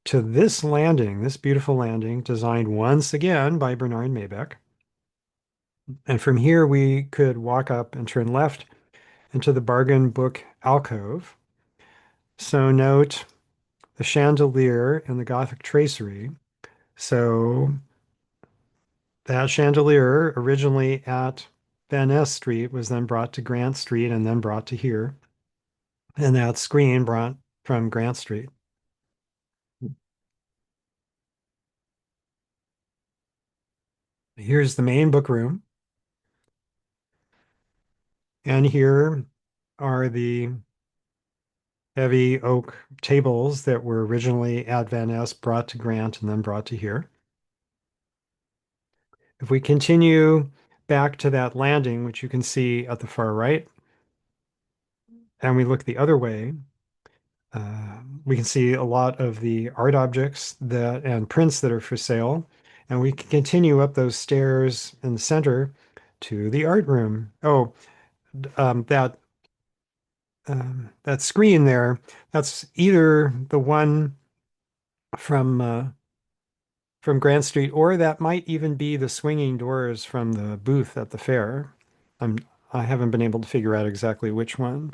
to this landing, this beautiful landing, designed once again by Bernard Maybeck. And from here, we could walk up and turn left into the bargain book alcove. So note the chandelier and the Gothic tracery. So that chandelier, originally at Van Ness Street, was then brought to Grant Street and then brought to here. And that screen brought from Grant Street. Here's the main book room. And here are the heavy oak tables that were originally at Van Ness, brought to Grant, and then brought to here. If we continue back to that landing, which you can see at the far right, and we look the other way, we can see a lot of the art objects that and prints that are for sale. And we can continue up those stairs in the center to the art room. Oh, that that screen there, that's either the one from Grant Street, or that might even be the swinging doors from the booth at the fair. I haven't been able to figure out exactly which one.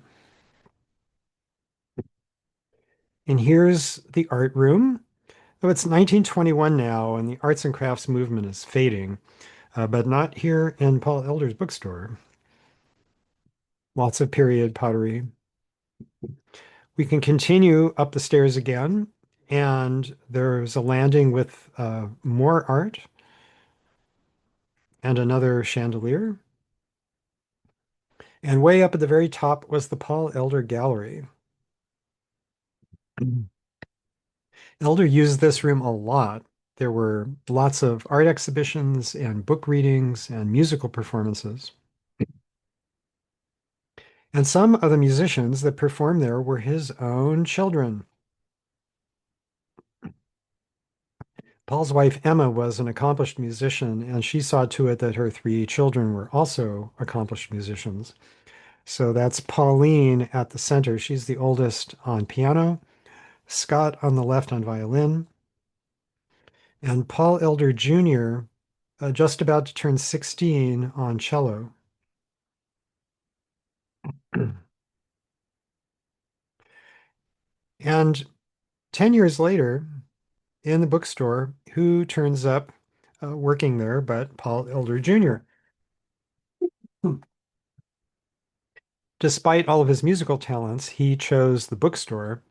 And here's the art room. Oh, it's 1921 now, and the arts and crafts movement is fading, but not here in Paul Elder's bookstore. Lots of period pottery. We can continue up the stairs again, and there's a landing with more art and another chandelier. And way up at the very top was the Paul Elder Gallery. Elder used this room a lot. There were lots of art exhibitions and book readings and musical performances. And some of the musicians that performed there were his own children. Paul's wife, Emma, was an accomplished musician, and she saw to it that her three children were also accomplished musicians. So that's Pauline at the center. She's the oldest on piano, Scott on the left on violin, and Paul Elder Jr., just about to turn 16 on cello. And 10 years later, in the bookstore, who turns up working there but Paul Elder Jr.? Despite all of his musical talents, he chose the bookstore,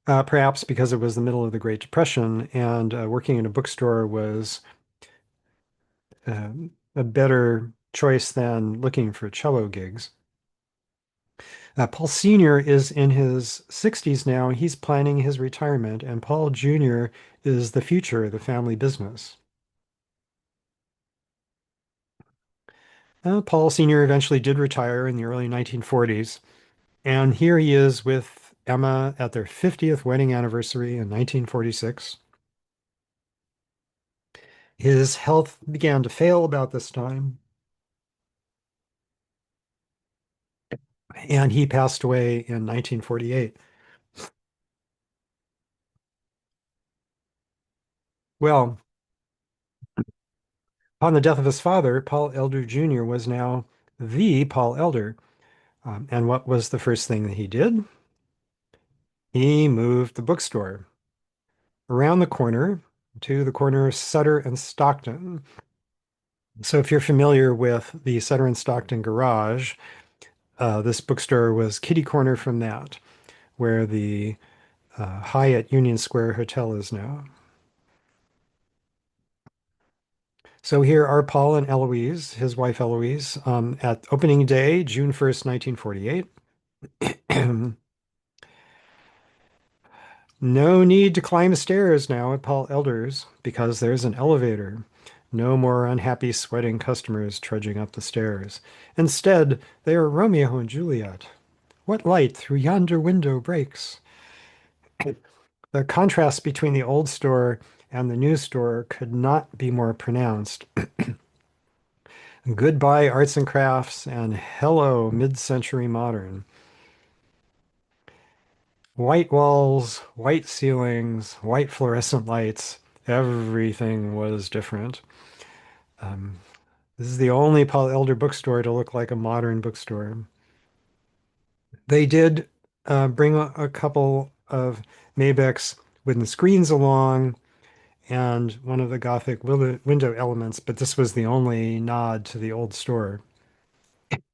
perhaps because it was the middle of the Great Depression, and working in a bookstore was a better choice than looking for cello gigs. Paul Sr. is in his 60s now, and he's planning his retirement, and Paul Jr. is the future of the family business. Paul Sr. eventually did retire in the early 1940s, and here he is with Emma at their 50th wedding anniversary in 1946. His health began to fail about this time, and he passed away in 1948. Well, upon the death of his father, Paul Elder Jr. was now the Paul Elder. And what was the first thing that he did? He moved the bookstore around the corner to the corner of Sutter and Stockton. So if you're familiar with the Sutter and Stockton garage, this bookstore was kitty corner from that, where the Hyatt Union Square Hotel is now. So here are Paul and Eloise, his wife Eloise, at opening day, June 1st, 1948. No need to climb stairs now at Paul Elder's because there's an elevator. No more unhappy, sweating customers trudging up the stairs. Instead, they are Romeo and Juliet. What light through yonder window breaks? The contrast between the old store and the new store could not be more pronounced. Goodbye arts and crafts and hello mid-century modern. White walls, white ceilings, white fluorescent lights. Everything was different. This is the only Paul Elder bookstore to look like a modern bookstore. They did bring a couple of Maybach's wooden screens along and one of the Gothic window elements, but this was the only nod to the old store.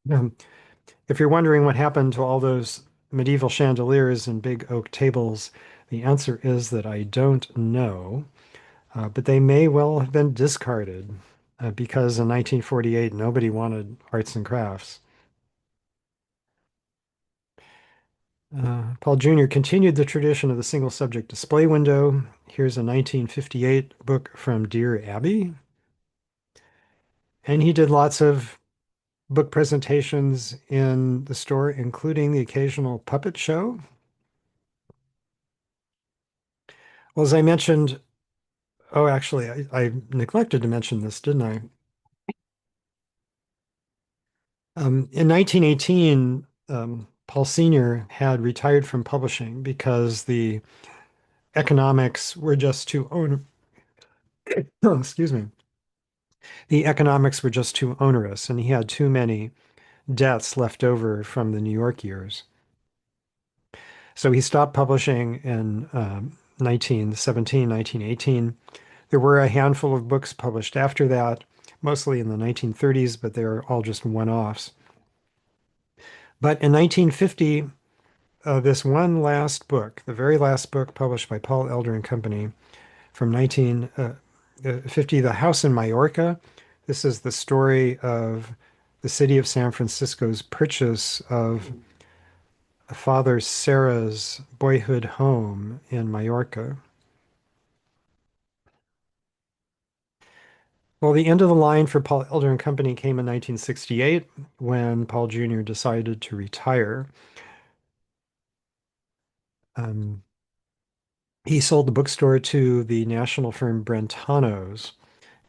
If you're wondering what happened to all those medieval chandeliers and big oak tables, the answer is that I don't know, but they may well have been discarded because in 1948 nobody wanted arts and crafts. Paul Jr. continued the tradition of the single subject display window. Here's a 1958 book from Dear Abby. And he did lots of book presentations in the store, including the occasional puppet show. Well, as I mentioned, oh, actually, I neglected to mention this, didn't I? In 1918, Paul Sr. had retired from publishing because the economics were just too oh, excuse me. The economics were just too onerous, and he had too many debts left over from the New York years. So he stopped publishing in 1917, 1918. There were a handful of books published after that, mostly in the 1930s, but they're all just one-offs. But in 1950, this one last book, the very last book published by Paul Elder and Company from 1950, The House in Majorca. This is the story of the city of San Francisco's purchase of Father Serra's boyhood home in Majorca. Well, the end of the line for Paul Elder and Company came in 1968 when Paul Jr. decided to retire. He sold the bookstore to the national firm Brentano's,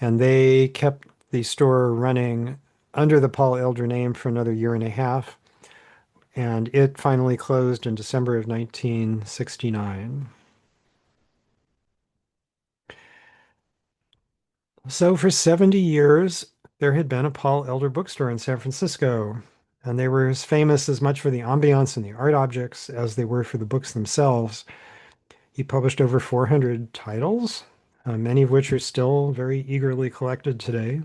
and they kept the store running under the Paul Elder name for another year and a half, and it finally closed in December of 1969. So for 70 years, there had been a Paul Elder bookstore in San Francisco, and they were as famous as much for the ambiance and the art objects as they were for the books themselves. He published over 400 titles, many of which are still very eagerly collected today.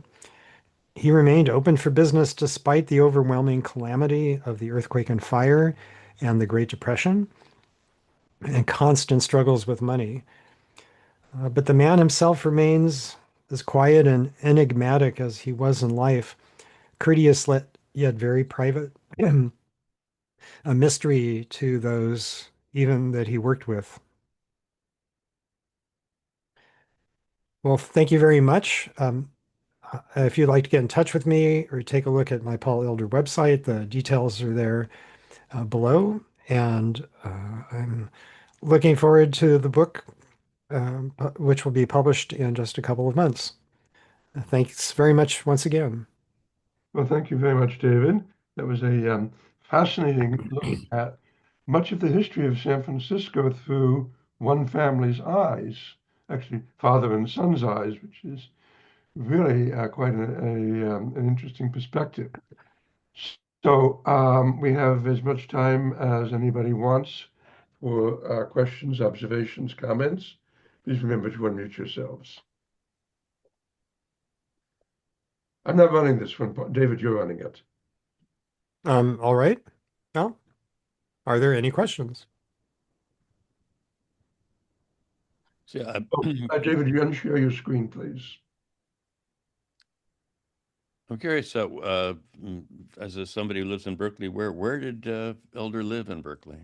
He remained open for business despite the overwhelming calamity of the earthquake and fire and the Great Depression and constant struggles with money. But the man himself remains as quiet and enigmatic as he was in life, courteous yet very private, a mystery to those even that he worked with. Well, thank you very much. If you'd like to get in touch with me or take a look at my Paul Elder website, the details are there below. And I'm looking forward to the book, which will be published in just a couple of months. Thanks very much once again. Well, thank you very much, David. That was a fascinating look at much of the history of San Francisco through one family's eyes, actually father and son's eyes, which is really quite an interesting perspective. So we have as much time as anybody wants for questions, observations, comments. Please remember to unmute yourselves. I'm not running this one, David, you're running it. All right. Well, are there any questions? See, Oh, David, you unshare your screen, please. I'm curious, as somebody who lives in Berkeley, where did Elder live in Berkeley?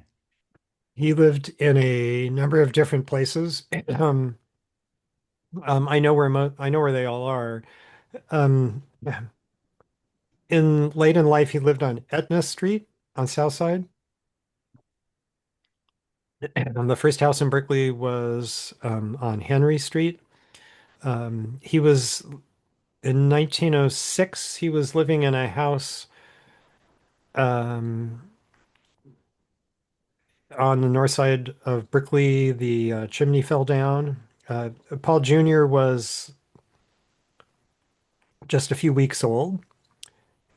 He lived in a number of different places. I know where they all are. Um, in late in life, he lived on Etna Street on South Side. And the first house in Berkeley was on Henry Street. He was in 1906. He was living in a house um, on the north side of Berkeley. The chimney fell down. Paul Jr. was just a few weeks old,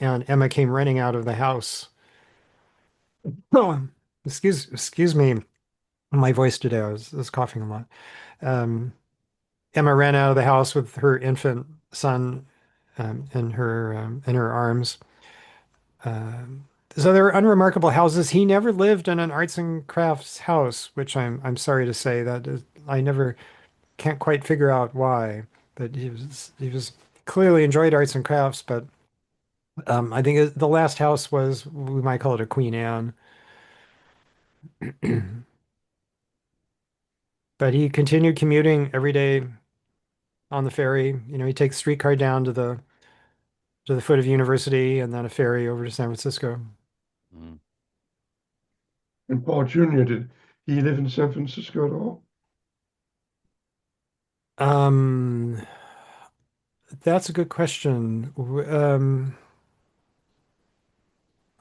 and Emma came running out of the house. Oh, excuse me, my voice today. I was coughing a lot. Um, Emma ran out of the house with her infant son in her arms. So there are unremarkable houses. He never lived in an arts and crafts house, which I'm sorry to say that I never can't quite figure out why. But he was clearly enjoyed arts and crafts, but I think the last house was, we might call it a Queen Anne. But he continued commuting every day on the ferry. You know, he takes streetcar down to the foot of University and then a ferry over to San Francisco. Mm. And Paul Jr., did he live in San Francisco at all? Um, that's a good question.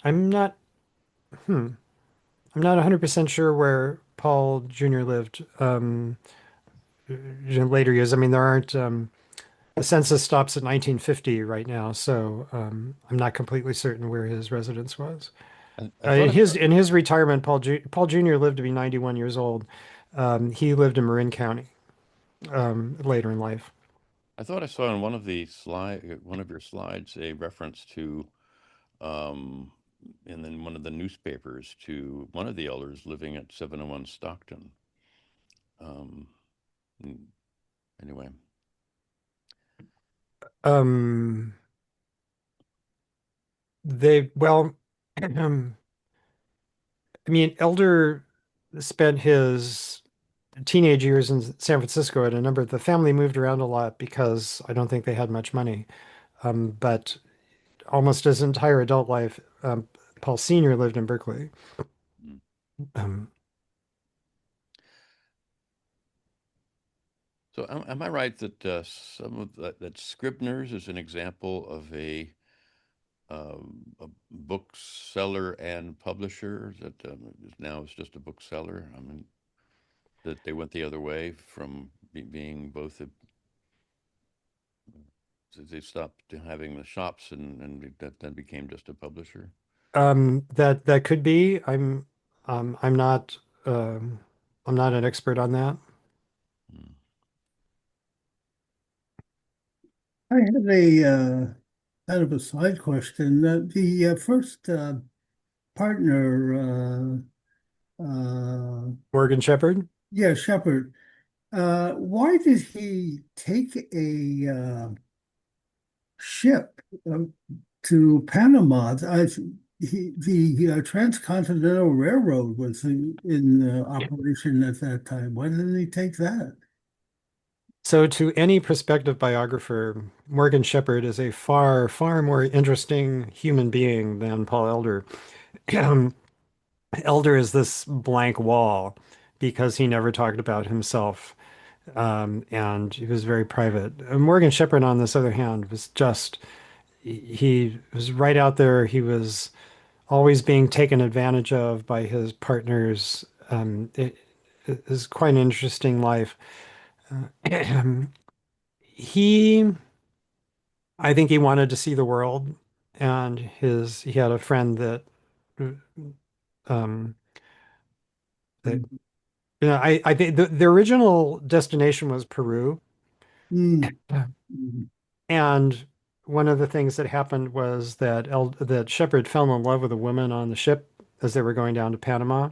I'm not, hmm, I'm not 100% sure where Paul Jr. lived in later years. I mean, there aren't, the census stops at 1950 right now, so I'm not completely certain where his residence was. I thought In his retirement, Paul Jr. lived to be 91 years old. He lived in Marin County later in life. I thought I saw in one of your slides, a reference to, um, in then one of the newspapers, to one of the elders living at 701 Stockton. Um, mm, anyway, Um, well, I mean, Elder spent his teenage years in San Francisco, and the family moved around a lot because I don't think they had much money. But almost his entire adult life, Paul Sr. lived in Berkeley. mm. Um, So am I right that that Scribner's is an example of a bookseller and publisher that now is just a bookseller? I mean, that they went the other way from being both they stopped having the shops and that then became just a publisher. that could be. Um, I'm not um, I'm not an expert on that. Mm. I have a kind of a side question. The first partner, Morgan Shepherd. yeah, Shepherd, why did he take a ship to Panama? The Transcontinental Railroad was in operation at that time. Why didn't he take that? So, to any prospective biographer, Morgan Shepherd is a far, far more interesting human being than Paul Elder. Elder is this blank wall because he never talked about himself, and he was very private. Morgan Shepherd, on this other hand, he was right out there. He was always being taken advantage of by his partners. It is quite an interesting life. He I think he wanted to see the world, and he had a friend um that I think the original destination was Peru, Mm. Mm. and one of the things that happened was that Shepard fell in love with a woman on the ship as they were going down to Panama.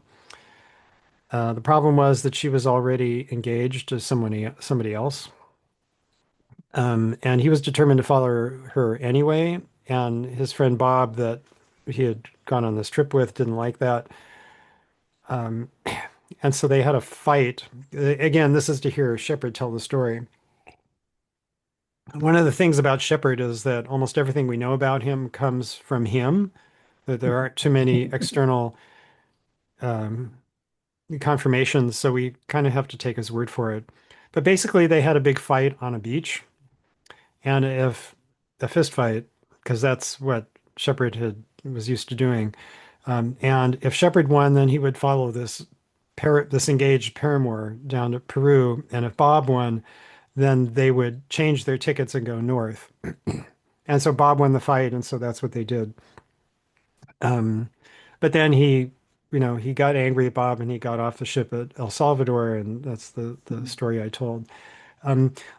The problem was that she was already engaged to somebody else. And he was determined to follow her anyway. And his friend Bob, that he had gone on this trip with, didn't like that. Um, and so they had a fight. Again, this is to hear Shepard tell the story. One of the things about Shepard is that almost everything we know about him comes from him, that there aren't too many external um, confirmations, so we kind of have to take his word for it. But basically, they had a big fight on a beach, and if a fist fight, because that's what Shepard had was used to doing. And if Shepard won, then he would follow this engaged paramour down to Peru, and if Bob won, then they would change their tickets and go north. And so Bob won the fight, and so that's what they did. Um, but then he got angry at Bob and he got off the ship at El Salvador, and that's the story I told.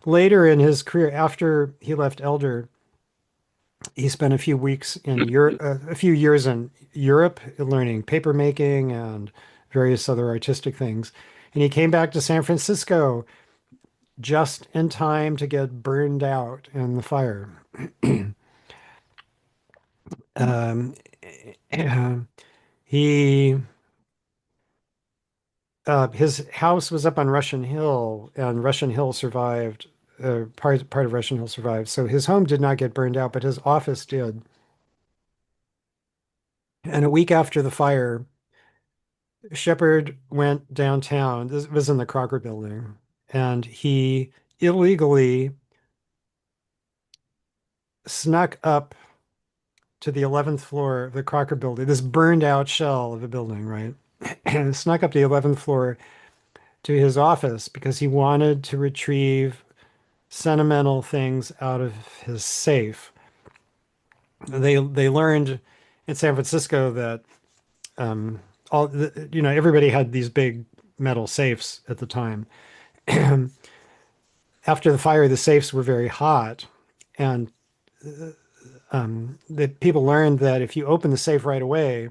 Later in his career, after he left Elder, he spent a few weeks in Europe, a few years in Europe, learning paper making and various other artistic things. And he came back to San Francisco just in time to get burned out in the fire. Um, he his house was up on Russian Hill, and Russian Hill survived. Part of Russian Hill survived, so his home did not get burned out, but his office did. And a week after the fire, Shepard went downtown. This was in the Crocker Building, and he illegally snuck up to the 11th floor of the Crocker Building, this burned out shell of a building, right? And snuck up the 11th floor to his office because he wanted to retrieve sentimental things out of his safe. They learned in San Francisco that everybody had these big metal safes at the time. After the fire, the safes were very hot, and the people learned that if you open the safe right away,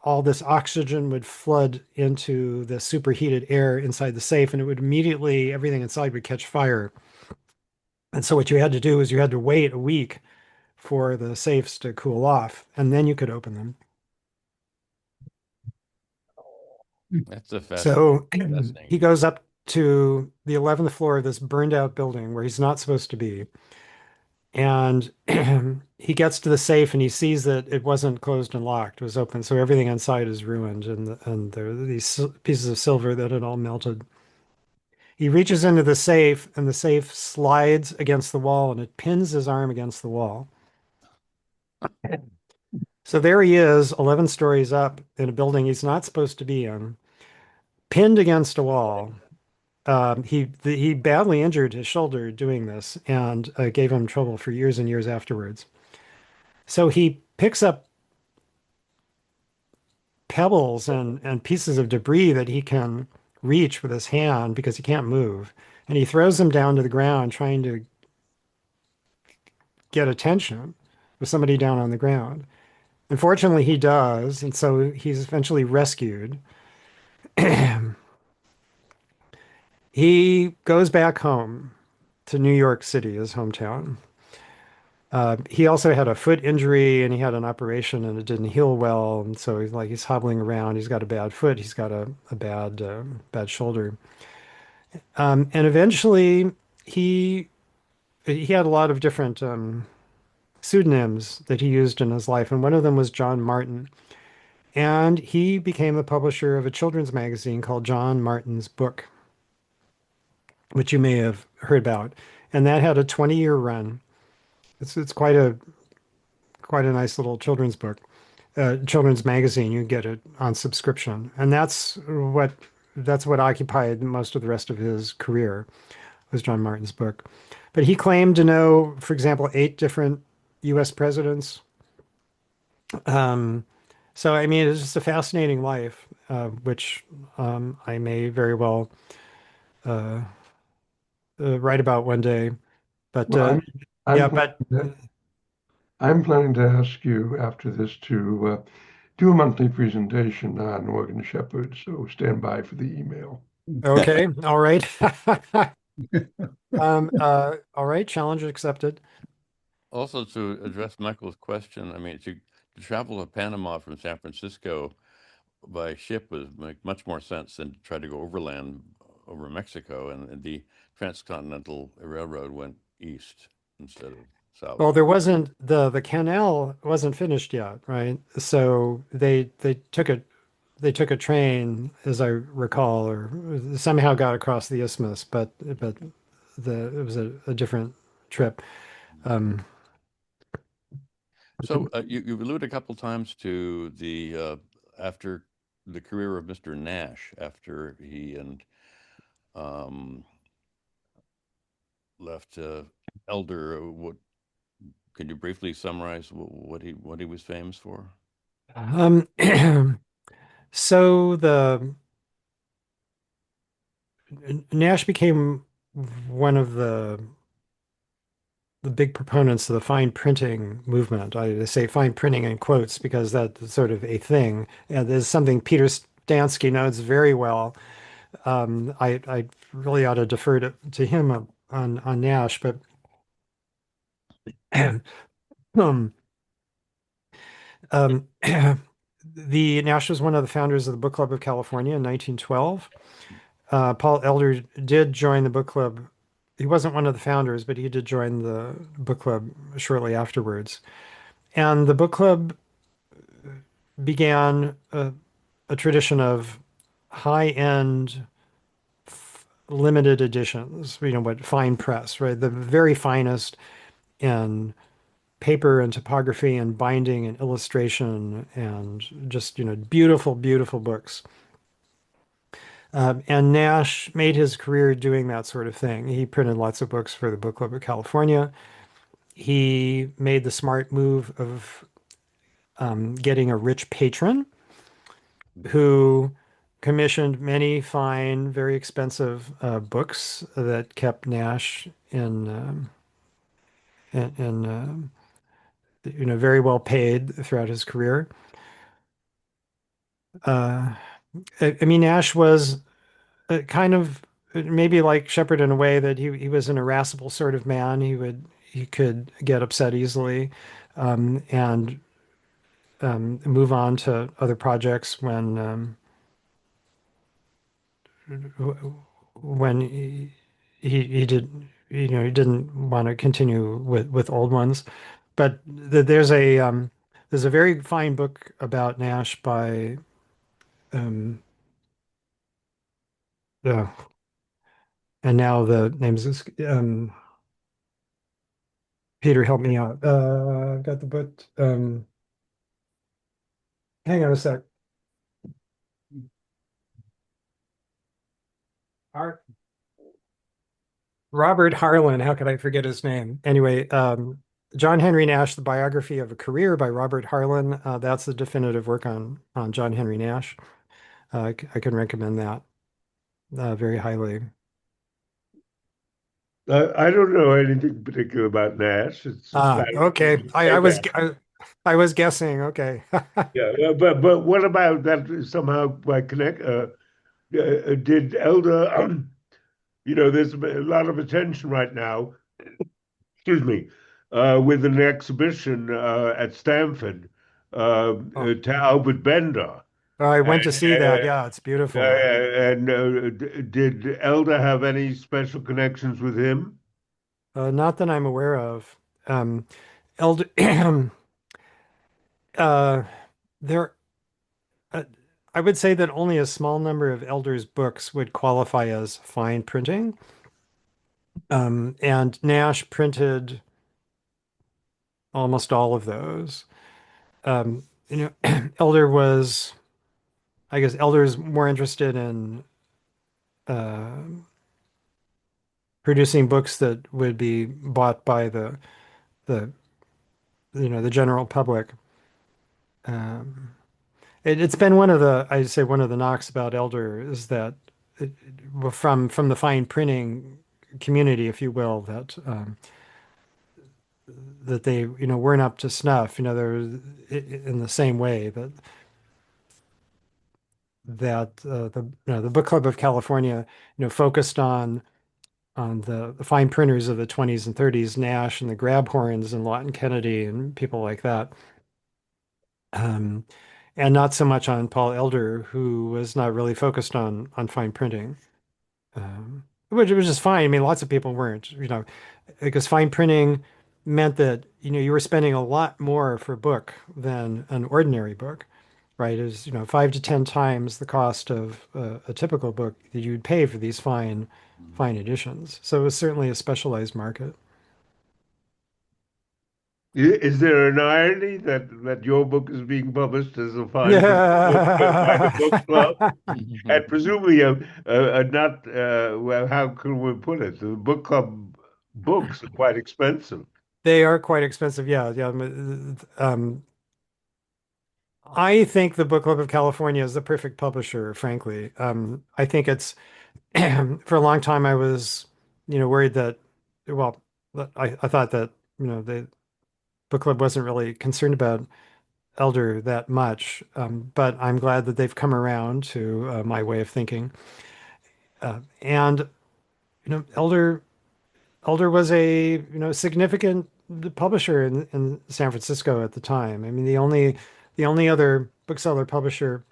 all this oxygen would flood into the superheated air inside the safe, and it would immediately, everything inside would catch fire. And so what you had to do is you had to wait a week for the safes to cool off, and then you could open them. That's a So fascinating. he goes up to the 11th floor of this burned out building where he's not supposed to be. And he gets to the safe and he sees that it wasn't closed and locked, it was open. So everything inside is ruined, and there are these pieces of silver that had all melted. He reaches into the safe and the safe slides against the wall and it pins his arm against the wall. So there he is, 11 stories up in a building he's not supposed to be in, pinned against a wall. He badly injured his shoulder doing this, and gave him trouble for years and years afterwards. So he picks up pebbles and pieces of debris that he can reach with his hand because he can't move, and he throws them down to the ground, trying to get attention with somebody down on the ground. Unfortunately, he does, and so he's eventually rescued. He goes back home to New York City, his hometown. He also had a foot injury and he had an operation and it didn't heal well. And so he's hobbling around. He's got a bad foot. He's got a bad shoulder. And eventually he he had a lot of different pseudonyms that he used in his life. And one of them was John Martin. And he became the publisher of a children's magazine called John Martin's Book, which you may have heard about. And that had a 20-year run. It's quite a nice little children's book, children's magazine. You get it on subscription, and that's what occupied most of the rest of his career, was John Martin's book. But he claimed to know, for example, 8 different U.S. presidents. So I mean, it's just a fascinating life, which I may very well uh, write about one day. But Well, I'm yeah, planning but to, I'm planning to ask you after this to do a monthly presentation on Morgan Shepherd, so stand by for the email. Okay, all right. All right, challenge accepted. Also, to address Michael's question, I mean, to travel to Panama from San Francisco by ship was make much more sense than to try to go overland over Mexico, and the transcontinental railroad went east instead of south. Well, there wasn't the canal wasn't finished yet, right? So they took a train, as I recall, or somehow got across the isthmus, but it was a different trip. So you alluded a couple times to the after the career of Mr. Nash after he and left Elder. What could you briefly summarize what he was famous for? Um, so the Nash became one of the big proponents of the fine printing movement. I say fine printing in quotes because that's sort of a thing. And there's something Peter Stansky knows very well. I really ought to defer to him on Nash, but um, um, the Nash was one of the founders of the Book Club of California in 1912. Paul Elder did join the book club. He wasn't one of the founders, but he did join the book club shortly afterwards. And the book club began a tradition of high-end limited editions, what fine press, right? The very finest in paper and typography and binding and illustration and just, beautiful, beautiful books. And Nash made his career doing that sort of thing. He printed lots of books for the Book Club of California. He made the smart move of getting a rich patron who commissioned many fine, very expensive books that kept Nash very well paid throughout his career. I mean, Nash was kind of maybe like Shepherd in a way that he was an irascible sort of man. He could get upset easily, and move on to other projects when he did he didn't want to continue with old ones. But there's a very fine book about Nash by uh, and now the name is Peter, help me out. I've got the book. Hang on a sec. Art. Robert Harlan, how could I forget his name? Anyway, John Henry Nash, The Biography of a Career by Robert Harlan. That's the definitive work on John Henry Nash. I can recommend that very highly. I don't know anything particular about Nash. It's Okay. I was guessing. Okay. yeah, but what about that somehow by connect? Did Elder? There's a lot of attention right now. Excuse me, with an exhibition at Stanford to Albert Bender. I went to see that. Yeah, it's beautiful. And did Elder have any special connections with him? Not that I'm aware of. Elder, there, I would say that only a small number of Elder's books would qualify as fine printing. And Nash printed almost all of those. Elder was, I guess, Elder's more interested in producing books that would be bought by the the general public. It's been I'd say one of the knocks about Elder is that from the fine printing community, if you will, that they weren't up to snuff. They're in the same way that that the Book Club of California, focused on the fine printers of the 20s and 30s, Nash and the Grabhorns and Lawton Kennedy and people like that. Um, and not so much on Paul Elder, who was not really focused on fine printing, which was just fine. I mean, lots of people weren't, because fine printing meant that, you were spending a lot more for a book than an ordinary book, right? Is, 5 to 10 times the cost of a typical book that you'd pay for these fine editions. So it was certainly a specialized market. Is there an irony that your book is being published as a fine print book by the book club? Yeah. And presumably, not, well, how can we put it? The book club books are quite expensive. They are quite expensive. Yeah, yeah. I think the Book Club of California is the perfect publisher, frankly. I think it's for a long time I was, worried that, well, I thought that, the book club wasn't really concerned about Elder that much. But I'm glad that they've come around to my way of thinking. And, Elder was a, significant publisher in San Francisco at the time. I mean, the only other bookseller publisher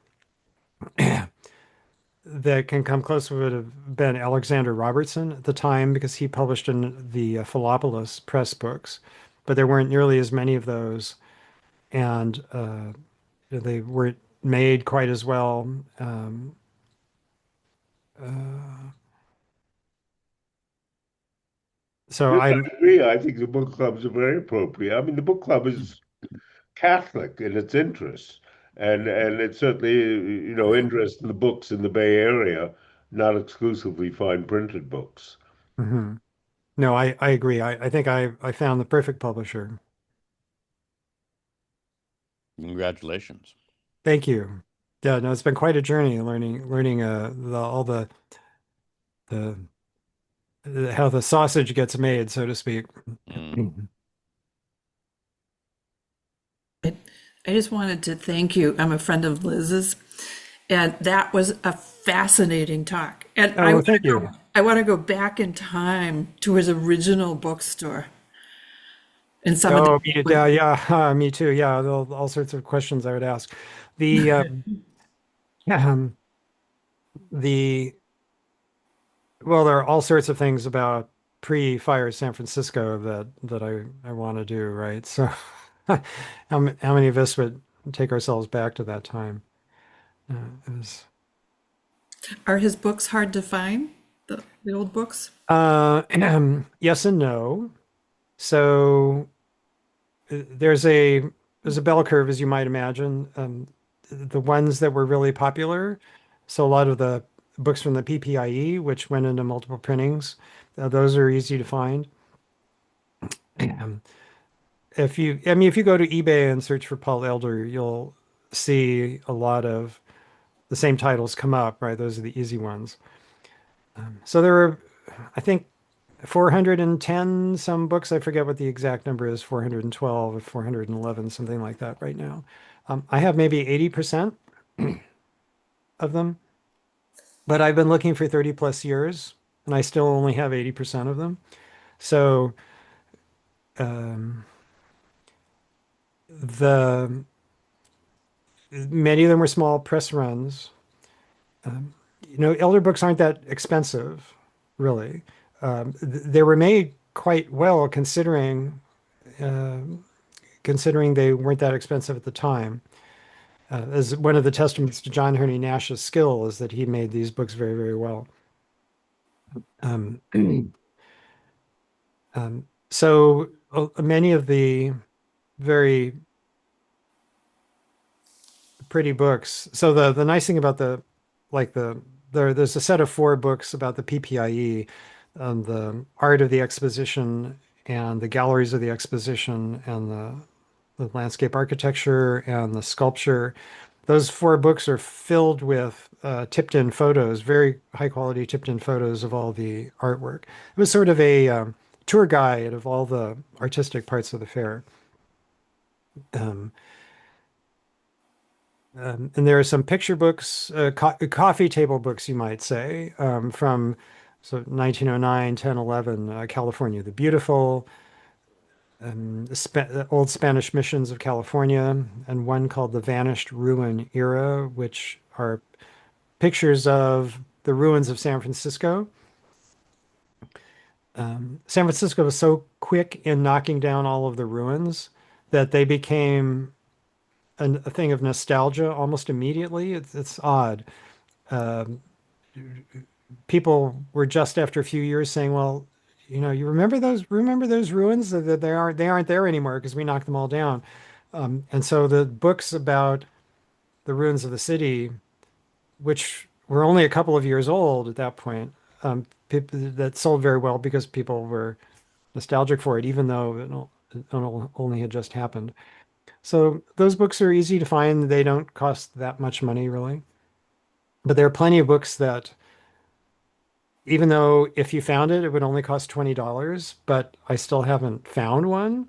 that can come close would have been Alexander Robertson at the time, because he published in the Philopolis Press books, but there weren't nearly as many of those, and they weren't made quite as well. Uh, so Yes, I I'm, agree. I think the book clubs are very appropriate. I mean, the book club is Catholic in its interests, and it's certainly, interest in the books in the Bay Area, not exclusively fine printed books. mhm. No, I agree. I think I found the perfect publisher. Congratulations. Thank you. Yeah, no, it's been quite a journey learning all the how the sausage gets made, so to speak. Mm. I just wanted to thank you. I'm a friend of Liz's, and that was a fascinating talk. And Oh, thank you. I want to go back in time to his original bookstore and some of Oh, the yeah, yeah, me too. Yeah, all sorts of questions I would ask. The um, the well, there are all sorts of things about pre-fire San Francisco that I want to do, right? So, how many of us would take ourselves back to that time? It was, Are his books hard to find? The old books? yes and no. So there's a bell curve, as you might imagine. The ones that were really popular, so a lot of the books from the PPIE, which went into multiple printings, those are easy to find. If you go to eBay and search for Paul Elder, you'll see a lot of the same titles come up, right? Those are the easy ones. So there were, I think, 410 some books. I forget what the exact number is, 412 or 411, something like that right now. I have maybe 80% of them, but I've been looking for 30 plus years and I still only have 80% of them. So um, the many of them were small press runs. Um, Elder books aren't that expensive, really. They were made quite well uh, considering they weren't that expensive at the time. As one of the testaments to John Herney Nash's skill is that he made these books very, very well. Um, so many of the very pretty books. So the nice thing about there's a set of 4 books about the PPIE, the art of the exposition and the galleries of the exposition and the landscape architecture and the sculpture. Those 4 books are filled with tipped in photos, very high quality tipped in photos of all the artwork. It was sort of a tour guide of all the artistic parts of the fair. Um, And there are some picture books, coffee table books, you might say, from 1909, 10, 11, California the Beautiful, Old Spanish Missions of California, and one called The Vanished Ruin Era, which are pictures of the ruins of San Francisco. San Francisco was so quick in knocking down all of the ruins that they became a thing of nostalgia almost immediately. It's odd. Um, People were just after a few years saying, "Well, you remember those ruins? That they aren't there anymore because we knocked them all down." And so the books about the ruins of the city, which were only a couple of years old at that point, that sold very well because people were nostalgic for it, even though it only had just happened. So those books are easy to find. They don't cost that much money, really. But there are plenty of books that, even though if you found it, it would only cost $20, but I still haven't found one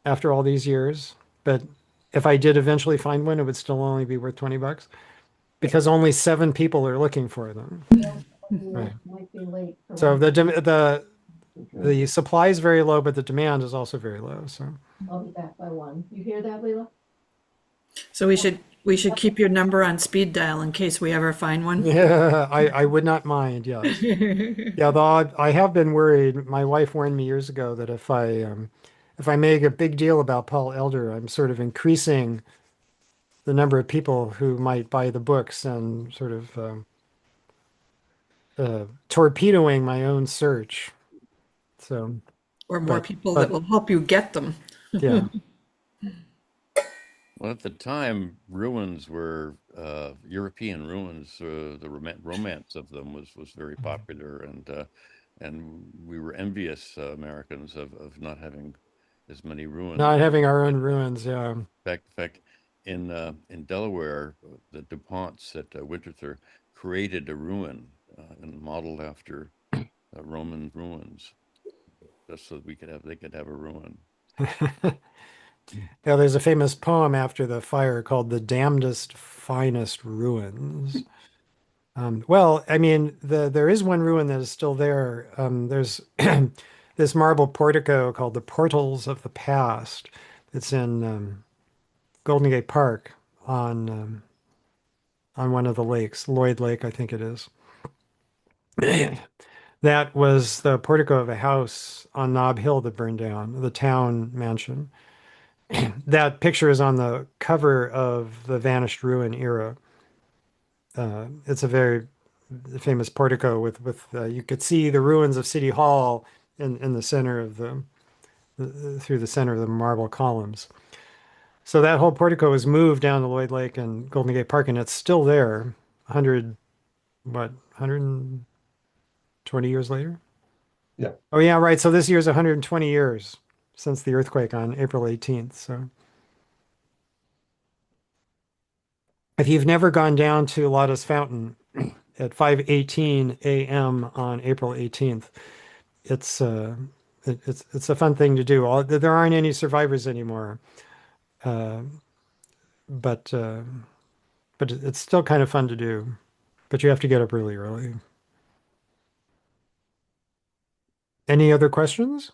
after all these years. But if I did eventually find one, it would still only be worth $20 because only 7 people are looking for them. Right. Might be late. So the supply is very low, but the demand is also very low. So I'll be back by 1. You hear that, Leila? So we should keep your number on speed dial in case we ever find one. yeah, I would not mind. Yes. Yeah, though I have been worried. My wife warned me years ago that if I make a big deal about Paul Elder, I'm sort of increasing the number of people who might buy the books and sort of torpedoing my own search. So, Or more but people that will help you get them. yeah, Well, at the time, ruins were European ruins. The romance of them was very popular, and we were envious Americans of not having as many ruins. not having our own ruins. Yeah. In fact, in Delaware, the DuPonts at Winterthur created a ruin and modeled after Roman ruins, just so they could have a ruin. Yeah, there's a famous poem after the fire called "The Damnedest Finest Ruins." Well, I mean, there is one ruin that is still there. There's this marble portico called the Portals of the Past. It's in Golden Gate Park on one of the lakes, Lloyd Lake, I think it is. That was the portico of a house on Nob Hill that burned down, the town mansion. That picture is on the cover of the Vanished Ruin Era. It's a very famous portico with you could see the ruins of City Hall in the center of through the center of the marble columns. So that whole portico was moved down to Lloyd Lake and Golden Gate Park, and it's still there 120 years later? Yeah. Oh, yeah, right. So this year's 120 years since the earthquake on April 18th. So if you've never gone down to Lotta's Fountain at 5:18 a.m. on April 18th, it's a fun thing to do. There aren't any survivors anymore, but it's still kind of fun to do. But you have to get up really early. Any other questions?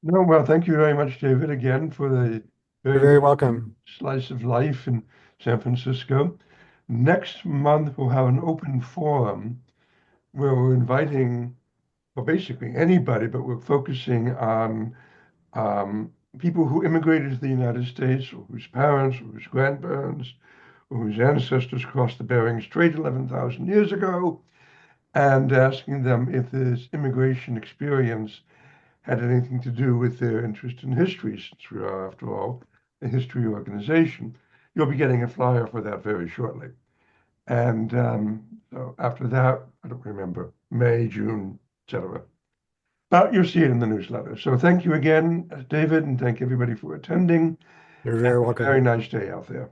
No, well, thank you very much, David, again for the You're very welcome. slice of life in San Francisco. Next month, we'll have an open forum where we're inviting, well, basically anybody, but we're focusing on people who immigrated to the United States, or whose parents, or whose grandparents, or whose ancestors crossed the Bering Strait 11,000 years ago, and asking them if this immigration experience had anything to do with their interest in history, since we are, after all, a history organization. You'll be getting a flyer for that very shortly. And so after that, I don't remember, May, June, etc. But you'll see it in the newsletter. So thank you again, David, and thank everybody for attending. You're very welcome. Very nice day out there.